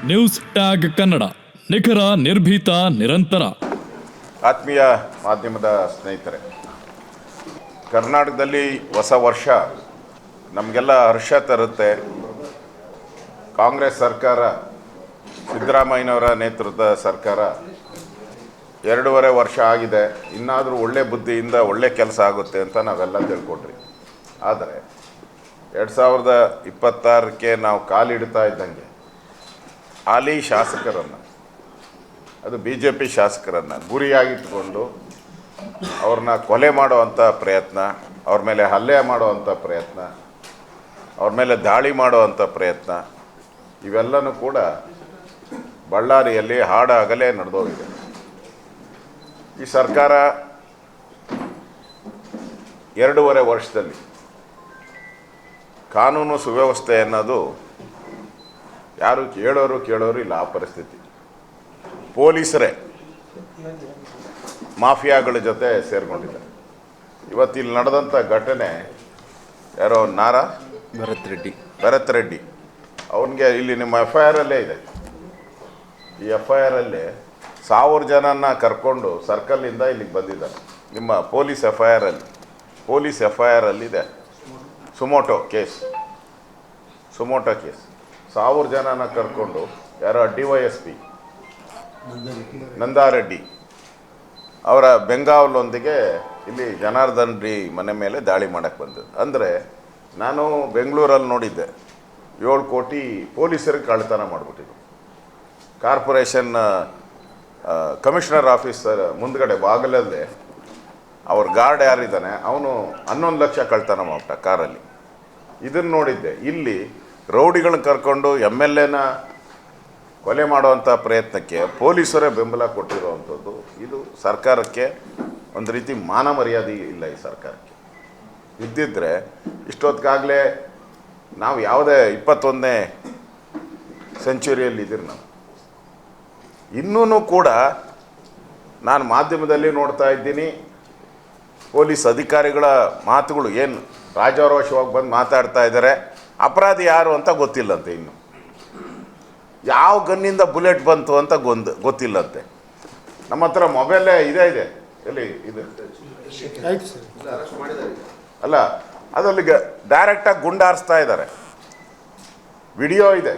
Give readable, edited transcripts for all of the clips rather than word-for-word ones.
News tag Kannada, ನಿಖರ, ನಿರ್ಭೀತ, ನಿರಂತರ. ಆತ್ಮೀಯ ಮಾಧ್ಯಮದ ಸ್ನೇಹಿತರೆ, ಕರ್ನಾಟಕದಲ್ಲಿ ಹೊಸ ವರ್ಷ ನಮಗೆಲ್ಲ ಹರ್ಷ ತರುತ್ತೆ. ಕಾಂಗ್ರೆಸ್ ಸರ್ಕಾರ, ಸಿದ್ದರಾಮಯ್ಯನವರ ನೇತೃತ್ವದ ಸರ್ಕಾರ 2.5 ವರ್ಷ ಆಗಿದೆ. ಇನ್ನಾದರೂ ಒಳ್ಳೆ ಬುದ್ಧಿಯಿಂದ ಒಳ್ಳೆ ಕೆಲಸ ಆಗುತ್ತೆ ಅಂತ ನಾವೆಲ್ಲ ತಿಳ್ಕೊಂಡ್ರಿ. ಆದರೆ 2026ಕ್ಕೆ ನಾವು ಕಾಲಿಡ್ತಾ ಇದ್ದಂಗೆ ಹಾಲಿ ಶಾಸಕರನ್ನು, ಅದು BJP ಶಾಸಕರನ್ನು ಗುರಿಯಾಗಿಟ್ಕೊಂಡು ಅವ್ರನ್ನ ಕೊಲೆ ಮಾಡುವಂಥ ಪ್ರಯತ್ನ, ಅವ್ರ ಮೇಲೆ ಹಲ್ಲೆ ಮಾಡುವಂಥ ಪ್ರಯತ್ನ, ಅವ್ರ ಮೇಲೆ ದಾಳಿ ಮಾಡುವಂಥ ಪ್ರಯತ್ನ, ಇವೆಲ್ಲನೂ ಕೂಡ ಬಳ್ಳಾರಿಯಲ್ಲಿ ಹಾಡಾಗಲೇ ನಡೆದೋಗಿದೆ. ಈ ಸರ್ಕಾರ 2.5 ವರ್ಷದಲ್ಲಿ ಕಾನೂನು ಸುವ್ಯವಸ್ಥೆ ಅನ್ನೋದು ಯಾರು ಕೇಳೋರು ಇಲ್ಲ. ಆ ಪರಿಸ್ಥಿತಿ ಪೊಲೀಸರೇ ಮಾಫಿಯಾಗಳ ಜೊತೆ ಸೇರಿಕೊಂಡಿದ್ದಾರೆ. ಇವತ್ತಿಲ್ಲಿ ನಡೆದಂಥ ಘಟನೆ, ಯಾರೋ ಭರತ್ ರೆಡ್ಡಿ ಅವನಿಗೆ ಇಲ್ಲಿ ನಿಮ್ಮ FIR ಅಲ್ಲೇ ಇದೆ. ಈ FIR ಅಲ್ಲಿ 1000 ಜನನ ಕರ್ಕೊಂಡು ಸರ್ಕಲ್ಲಿಂದ ಇಲ್ಲಿಗೆ ಬಂದಿದ್ದಾರೆ. ನಿಮ್ಮ ಪೊಲೀಸ್ FIR ಅಲ್ಲಿದೆ. ಸುಮೋಟೋ ಕೇಸ್ 1000 ಜನನ ಕರ್ಕೊಂಡು ಯಾರೋ DYSP ನಂದಾರೆಡ್ಡಿ ಅವರ ಬೆಂಗಾವಲೊಂದಿಗೆ ಇಲ್ಲಿ ಜನಾರ್ದನ್ ರೆಡ್ಡಿ ಮನೆ ಮೇಲೆ ದಾಳಿ ಮಾಡೋಕ್ಕೆ ಬಂದದ್ದು. ಅಂದರೆ ನಾನು ಬೆಂಗಳೂರಲ್ಲಿ ನೋಡಿದ್ದೆ, 7 ಕೋಟಿ ಪೊಲೀಸರಿಗೆ ಕಳ್ಳತನ ಮಾಡಿಬಿಟ್ಟಿದ್ರು. ಕಾರ್ಪೊರೇಷನ್ ಕಮಿಷನರ್ ಆಫೀಸರ್ ಮುಂದ್ಗಡೆ ಬಾಗಿಲಲ್ಲೇ ಅವ್ರ ಗಾರ್ಡ್ ಯಾರಿದ್ದಾನೆ ಅವನು 11 ಲಕ್ಷ ಕಳ್ಳತನ ಮಾಡ್ಬಿಟ್ಟ ಕಾರಲ್ಲಿ. ಇದನ್ನು ನೋಡಿದ್ದೆ. ಇಲ್ಲಿ ರೌಡಿಗಳನ್ನ ಕರ್ಕೊಂಡು MLAನ ಕೊಲೆ ಮಾಡುವಂಥ ಪ್ರಯತ್ನಕ್ಕೆ ಪೊಲೀಸರೇ ಬೆಂಬಲ ಕೊಟ್ಟಿರುವಂಥದ್ದು. ಇದು ಸರ್ಕಾರಕ್ಕೆ ಒಂದು ರೀತಿ ಮಾನ ಮರ್ಯಾದೆ ಇಲ್ಲ. ಈ ಸರ್ಕಾರಕ್ಕೆ ಇದ್ದಿದ್ದರೆ ಇಷ್ಟೊತ್ತಿಗಾಗಲೇ ನಾವು ಯಾವುದೇ 21ನೇ ಸೆಂಚುರಿಯಲ್ಲಿ ಇದ್ದೀರಿ. ನಾವು ಇನ್ನೂ ಕೂಡ ನಾನು ಮಾಧ್ಯಮದಲ್ಲಿ ನೋಡ್ತಾ ಇದ್ದೀನಿ, ಪೊಲೀಸ್ ಅಧಿಕಾರಿಗಳ ಮಾತುಗಳು ಏನು ರಾಜಾರೋಷವಾಗಿ ಬಂದು ಮಾತಾಡ್ತಾ ಇದ್ದಾರೆ. ಅಪರಾಧಿ ಯಾರು ಅಂತ ಗೊತ್ತಿಲ್ಲಂತೆ, ಇನ್ನು ಯಾವ ಗನ್ನಿಂದ ಬುಲೆಟ್ ಬಂತು ಅಂತ ಗೊತ್ತಿಲ್ಲಂತೆ. ನಮ್ಮ ಹತ್ರ ಮೊಬೈಲೇ ಇದೆ ಎಲ್ಲಿ ಇದು ಅಲ್ಲ, ಅದರಲ್ಲಿ ಡೈರೆಕ್ಟಾಗಿ ಗುಂಡಾರಿಸ್ತಾ ಇದ್ದಾರೆ. ವಿಡಿಯೋ ಇದೆ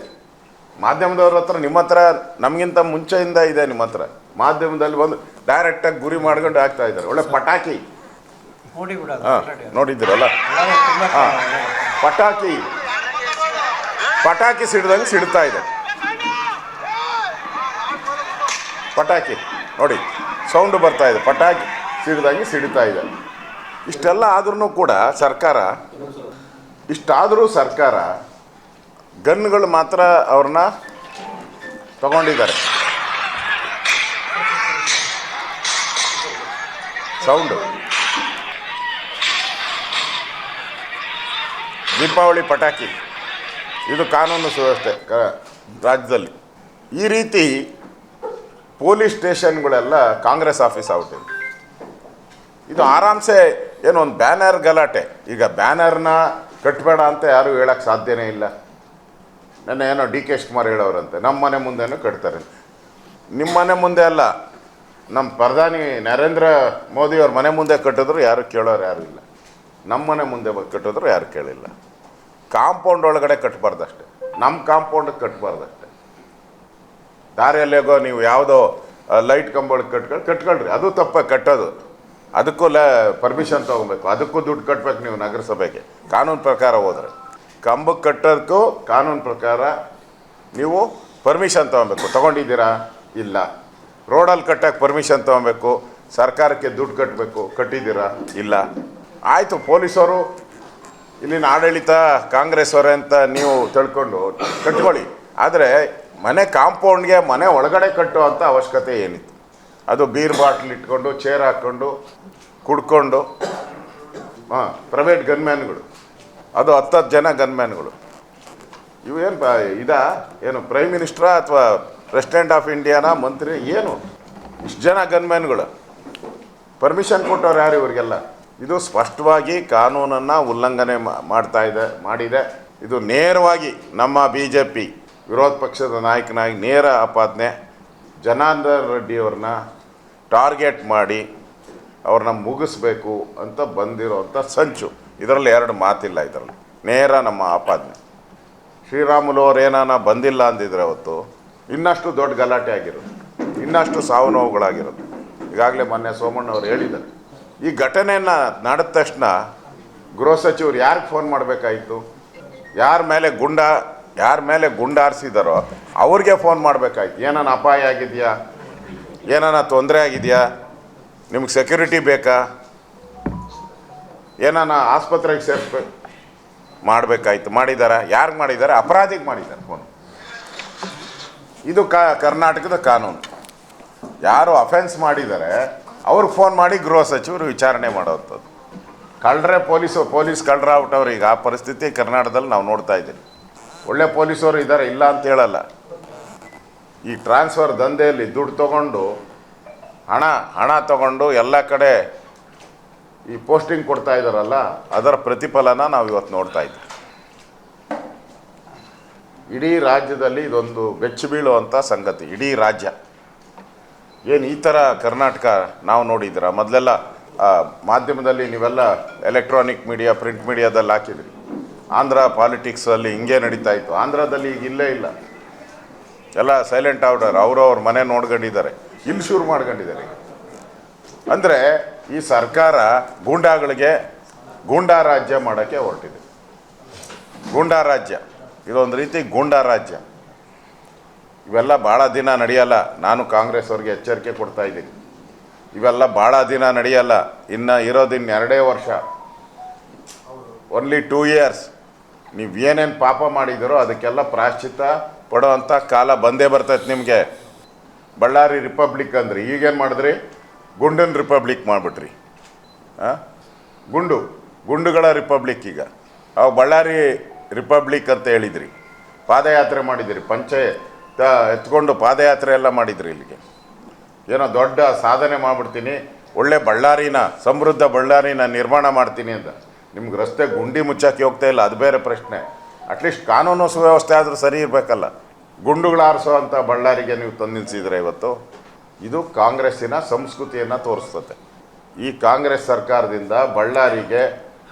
ಮಾಧ್ಯಮದವ್ರ ಹತ್ರ. ನಿಮ್ಮ ಹತ್ರ ನಮಗಿಂತ ಮುಂಚೆಯಿಂದ ಇದೆ. ನಿಮ್ಮ ಹತ್ರ ಮಾಧ್ಯಮದಲ್ಲಿ ಬಂದು ಡೈರೆಕ್ಟಾಗಿ ಗುರಿ ಮಾಡ್ಕೊಂಡು ಆಗ್ತಾ ಇದ್ದಾರೆ. ಒಳ್ಳೆ ಪಟಾಕಿ ನೋಡಿದ್ದೀರಲ್ಲ, ಪಟಾಕಿ ಸಿಡ್ದಂಗೆ ಸಿಡ್ತಾ ಇದೆ. ಪಟಾಕಿ ನೋಡಿ, ಸೌಂಡು ಬರ್ತಾ ಇದೆ. ಪಟಾಕಿ ಸಿಡ್ದಂಗೆ ಸಿಡ್ತಾ ಇದೆ. ಇಷ್ಟೆಲ್ಲ ಆದ್ರೂ ಕೂಡ ಸರ್ಕಾರ ಗನ್ಗಳು ಮಾತ್ರ ಅವ್ರನ್ನ ತಗೊಂಡಿದ್ದಾರೆ. ಸೌಂಡು ದೀಪಾವಳಿ ಪಟಾಕಿ, ಇದು ಕಾನೂನು ಸುವ್ಯವಸ್ಥೆ ರಾಜ್ಯದಲ್ಲಿ. ಈ ರೀತಿ ಪೊಲೀಸ್ ಸ್ಟೇಷನ್ಗಳೆಲ್ಲ ಕಾಂಗ್ರೆಸ್ ಆಫೀಸ್ ಆಗ್ಬಿಟ್ಟಿದೆ. ಇದು ಆರಾಮ್ಸೆ ಏನೋ ಒಂದು ಬ್ಯಾನರ್ ಗಲಾಟೆ. ಈಗ ಬ್ಯಾನರ್ನ ಕಟ್ಟಬೇಡ ಅಂತ ಯಾರು ಹೇಳೋಕ್ಕೆ ಸಾಧ್ಯನೇ ಇಲ್ಲ. ನನ್ನ ಏನೋ DK ಶಿವಕುಮಾರ್ ಹೇಳೋರಂತೆ, ನಮ್ಮ ಮನೆ ಮುಂದೆನೂ ಕಟ್ತಾರೆ. ನಿಮ್ಮ ಮನೆ ಮುಂದೆ ಅಲ್ಲ, ನಮ್ಮ ಪ್ರಧಾನಿ ನರೇಂದ್ರ ಮೋದಿಯವ್ರ ಮನೆ ಮುಂದೆ ಕಟ್ಟಿದ್ರು ಯಾರು ಕೇಳೋರು ಯಾರು ಇಲ್ಲ. ನಮ್ಮ ಮನೆ ಮುಂದೆ ಕಟ್ಟಿದ್ರು ಯಾರು ಕೇಳಿಲ್ಲ. ಕಾಂಪೌಂಡ್ ಒಳಗಡೆ ಕಟ್ಟಬಾರ್ದಷ್ಟೆ, ನಮ್ಮ ಕಾಂಪೌಂಡಿಗೆ ಕಟ್ಟಬಾರ್ದಷ್ಟೆ. ದಾರಿಯಲ್ಲೇಗೋ ನೀವು ಯಾವುದೋ ಲೈಟ್ ಕಂಬಗಳಿಗೆ ಕಟ್ಕೊಳ್ರಿ, ಅದು ತಪ್ಪ ಕಟ್ಟೋದು. ಅದಕ್ಕೂ ಪರ್ಮಿಷನ್ ತೊಗೊಬೇಕು, ಅದಕ್ಕೂ ದುಡ್ಡು ಕಟ್ಟಬೇಕು ನೀವು ನಗರಸಭೆಗೆ. ಕಾನೂನು ಪ್ರಕಾರ ಹೋದರೆ ಕಂಬಕ್ಕೆ ಕಟ್ಟೋದಕ್ಕೂ ಕಾನೂನು ಪ್ರಕಾರ ನೀವು ಪರ್ಮಿಷನ್ ತೊಗೊಬೇಕು. ತೊಗೊಂಡಿದ್ದೀರಾ? ಇಲ್ಲ. ರೋಡಲ್ಲಿ ಕಟ್ಟೋಕ್ಕೆ ಪರ್ಮಿಷನ್ ತೊಗೊಬೇಕು, ಸರ್ಕಾರಕ್ಕೆ ದುಡ್ಡು ಕಟ್ಟಬೇಕು. ಕಟ್ಟಿದ್ದೀರಾ? ಇಲ್ಲ. ಆಯಿತು, ಪೊಲೀಸವರು ಇಲ್ಲಿನ ಆಡಳಿತ ಕಾಂಗ್ರೆಸ್ ಅವರೇ ಅಂತ ನೀವು ತಿಳ್ಕೊಂಡು ಕಟ್ಕೊಳ್ಳಿ. ಆದರೆ ಮನೆ ಕಾಂಪೌಂಡ್ಗೆ ಮನೆ ಒಳಗಡೆ ಕಟ್ಟುವಂಥ ಅವಶ್ಯಕತೆ ಏನಿತ್ತು? ಅದು ಬೀರ್ ಬಾಟ್ಲ್ ಇಟ್ಕೊಂಡು ಚೇರ್ ಹಾಕ್ಕೊಂಡು ಕುಡ್ಕೊಂಡು ಪ್ರೈವೇಟ್ ಗನ್ಮ್ಯಾನ್ಗಳು, ಅದು 10 ಜನ ಗನ್ಮ್ಯಾನ್ಗಳು. ಏನು ಪ್ರೈಮ್ ಮಿನಿಸ್ಟ್ರಾ ಅಥವಾ ಪ್ರೆಸಿಡೆಂಟ್ ಆಫ್ ಇಂಡಿಯಾನ, ಮಂತ್ರಿ, ಏನು ಇಷ್ಟು ಜನ ಗನ್ಮ್ಯಾನ್ಗಳು? ಪರ್ಮಿಷನ್ ಕೊಟ್ಟವ್ರು ಯಾರು ಇವರಿಗೆಲ್ಲ? ಇದು ಸ್ಪಷ್ಟವಾಗಿ ಕಾನೂನನ್ನು ಉಲ್ಲಂಘನೆ ಮಾಡಿದೆ. ಇದು ನೇರವಾಗಿ ನಮ್ಮ BJP ವಿರೋಧ ಪಕ್ಷದ ನಾಯಕನಾಗಿ ನೇರ ಆಪಾದನೆ, ಜನಾರ್ದನ್ ರೆಡ್ಡಿಯವ್ರನ್ನ ಟಾರ್ಗೆಟ್ ಮಾಡಿ ಅವ್ರನ್ನ ಮುಗಿಸ್ಬೇಕು ಅಂತ ಬಂದಿರೋವಂಥ ಸಂಚು. ಇದರಲ್ಲಿ ಎರಡು ಮಾತಿಲ್ಲ, ಇದರಲ್ಲಿ ನೇರ ನಮ್ಮ ಆಪಾದನೆ. ಶ್ರೀರಾಮುಲು ಅವ್ರು ಏನಾನ ಬಂದಿಲ್ಲ ಅಂದಿದ್ರೆ ಅವತ್ತು ಇನ್ನಷ್ಟು ದೊಡ್ಡ ಗಲಾಟೆ ಆಗಿರೋದು, ಇನ್ನಷ್ಟು ಸಾವು ನೋವುಗಳಾಗಿರೋದು. ಈಗಾಗಲೇ ಮೊನ್ನೆ ಸೋಮಣ್ಣವ್ರು ಹೇಳಿದ್ದಾರೆ. ಈ ಘಟನೆಯನ್ನು ನಡೆದ ತಕ್ಷಣ ಗೃಹ ಸಚಿವರು ಯಾರಿಗೆ ಫೋನ್ ಮಾಡಬೇಕಾಯಿತು? ಯಾರ ಮೇಲೆ ಗುಂಡಾರಿಸಿದಾರೋ ಅವ್ರಿಗೆ ಫೋನ್ ಮಾಡಬೇಕಾಯ್ತು. ಏನಾನ ಅಪಾಯ ಆಗಿದೆಯಾ, ಏನಾನ ತೊಂದರೆ ಆಗಿದೆಯಾ, ನಿಮ್ಗೆ ಸೆಕ್ಯೂರಿಟಿ ಬೇಕಾ, ಏನಾನ ಆಸ್ಪತ್ರೆಗೆ ಸೇರಿಸ್ಬೇಕು ಮಾಡಬೇಕಾಯ್ತು. ಮಾಡಿದ್ದಾರೆ. ಯಾರಿಗೆ ಮಾಡಿದ್ದಾರೆ? ಅಪರಾಧಿಗೆ ಮಾಡಿದ್ದಾರೆ ಫೋನ್. ಇದು ಕರ್ನಾಟಕದ ಕಾನೂನು. ಯಾರು ಅಫೆನ್ಸ್ ಮಾಡಿದ್ದಾರೆ ಅವ್ರಿಗೆ ಫೋನ್ ಮಾಡಿ ಗೃಹ ಸಚಿವರು ವಿಚಾರಣೆ ಮಾಡೋವಂಥದ್ದು. ಕಳ್ಳರೆ ಪೊಲೀಸ್ ಕಳ್ಳರಾಗ್ಬಿಟ್ಟವ್ರು. ಈಗ ಆ ಪರಿಸ್ಥಿತಿ ಕರ್ನಾಟಕದಲ್ಲಿ ನಾವು ನೋಡ್ತಾ ಇದ್ದೀವಿ. ಒಳ್ಳೆ ಪೊಲೀಸವರು ಇದ್ದಾರೆ, ಇಲ್ಲ ಅಂತ ಹೇಳಲ್ಲ. ಈ ಟ್ರಾನ್ಸ್ಫರ್ ದಂಧೆಯಲ್ಲಿ ದುಡ್ಡು ತೊಗೊಂಡು ಹಣ ತೊಗೊಂಡು ಎಲ್ಲ ಕಡೆ ಈ ಪೋಸ್ಟಿಂಗ್ ಕೊಡ್ತಾ ಇದ್ದಾರಲ್ಲ, ಅದರ ಪ್ರತಿಫಲನ ನಾವು ಇವತ್ತು ನೋಡ್ತಾ ಇದ್ದೀವಿ. ಇಡೀ ರಾಜ್ಯದಲ್ಲಿ ಇದೊಂದು ಬೆಚ್ಚಿ ಬೀಳುವಂಥ ಸಂಗತಿ. ಇಡೀ ರಾಜ್ಯ ಏನು ಈ ಥರ ಕರ್ನಾಟಕ ನಾವು ನೋಡಿದ್ದೀರ? ಮೊದಲೆಲ್ಲ ಮಾಧ್ಯಮದಲ್ಲಿ ನೀವೆಲ್ಲ ಎಲೆಕ್ಟ್ರಾನಿಕ್ ಮೀಡಿಯಾ, ಪ್ರಿಂಟ್ ಮೀಡಿಯಾದಲ್ಲಿ ಹಾಕಿದ್ರಿ. ಆಂಧ್ರ ಪಾಲಿಟಿಕ್ಸಲ್ಲಿ ಹಿಂಗೆ ನಡೀತಾ ಇತ್ತು. ಆಂಧ್ರದಲ್ಲಿ ಈಗ ಇಲ್ಲೇ ಇಲ್ಲ, ಎಲ್ಲ ಸೈಲೆಂಟ್ ಆರ್ಡರ್, ಅವ್ರ ಮನೆ ನೋಡ್ಕೊಂಡಿದ್ದಾರೆ. ಇಲ್ಲಿ ಶುರು ಮಾಡ್ಕೊಂಡಿದ್ದಾರೆ. ಅಂದರೆ ಈ ಸರ್ಕಾರ ಗೂಂಡಾಗಳಿಗೆ ಗೂಂಡಾ ರಾಜ್ಯ ಮಾಡೋಕ್ಕೆ ಹೊರಟಿದೆ. ಗೂಂಡಾ ರಾಜ್ಯ, ಇದೊಂದು ರೀತಿ ಗೂಂಡಾ ರಾಜ್ಯ. ಇವೆಲ್ಲ ಭಾಳ ದಿನ ನಡೆಯಲ್ಲ. ನಾನು ಕಾಂಗ್ರೆಸ್ ಅವ್ರಿಗೆ ಎಚ್ಚರಿಕೆ ಕೊಡ್ತಾ ಇದ್ದೀನಿ. ಇವೆಲ್ಲ ಭಾಳ ದಿನ ನಡೆಯಲ್ಲ. ಇನ್ನು ಇರೋದಿನ್ನು 2 ವರ್ಷ, ಓನ್ಲಿ 2 ಇಯರ್ಸ್. ನೀವು ಏನೇನು ಪಾಪ ಮಾಡಿದ್ದೀರೋ ಅದಕ್ಕೆಲ್ಲ ಪ್ರಾಶ್ಚಿತ್ತ ಪಡೋವಂಥ ಕಾಲ ಬಂದೇ ಬರ್ತೈತೆ ನಿಮಗೆ. ಬಳ್ಳಾರಿ ರಿಪಬ್ಲಿಕ್ ಅಂದ್ರಿ, ಈಗೇನು ಮಾಡಿದ್ರಿ? ಗುಂಡನ್ ರಿಪಬ್ಲಿಕ್ ಮಾಡಿಬಿಟ್ರಿ. ಗುಂಡುಗಳ ರಿಪಬ್ಲಿಕ್. ಈಗ ಅವು ಬಳ್ಳಾರಿ ರಿಪಬ್ಲಿಕ್ ಅಂತ ಹೇಳಿದ್ರಿ. ಪಾದಯಾತ್ರೆ ಮಾಡಿದಿರಿ, ಎತ್ಕೊಂಡು ಪಾದಯಾತ್ರೆ ಎಲ್ಲ ಮಾಡಿದ್ರಿ. ಇಲ್ಲಿಗೆ ಏನೋ ದೊಡ್ಡ ಸಾಧನೆ ಮಾಡಿಬಿಡ್ತೀನಿ, ಒಳ್ಳೆ ಸಮೃದ್ಧ ಬಳ್ಳಾರಿನ ನಿರ್ಮಾಣ ಮಾಡ್ತೀನಿ ಅಂತ. ನಿಮ್ಗೆ ರಸ್ತೆ ಗುಂಡಿ ಮುಚ್ಚಕ್ಕೆ ಹೋಗ್ತಾ ಇಲ್ಲ, ಅದು ಬೇರೆ ಪ್ರಶ್ನೆ. ಅಟ್ಲೀಸ್ಟ್ ಕಾನೂನು ಸುವ್ಯವಸ್ಥೆ ಆದರೂ ಸರಿ ಇರಬೇಕಲ್ಲ. ಗುಂಡುಗಳು ಆರಿಸೋ ಅಂಥ ಬಳ್ಳಾರಿಗೆ ನೀವು ತಂದು ನಿಲ್ಲಿಸಿದ್ರೆ ಇವತ್ತು. ಇದು ಕಾಂಗ್ರೆಸ್ಸಿನ ಸಂಸ್ಕೃತಿಯನ್ನು ತೋರಿಸ್ತದೆ. ಈ ಕಾಂಗ್ರೆಸ್ ಸರ್ಕಾರದಿಂದ ಬಳ್ಳಾರಿಗೆ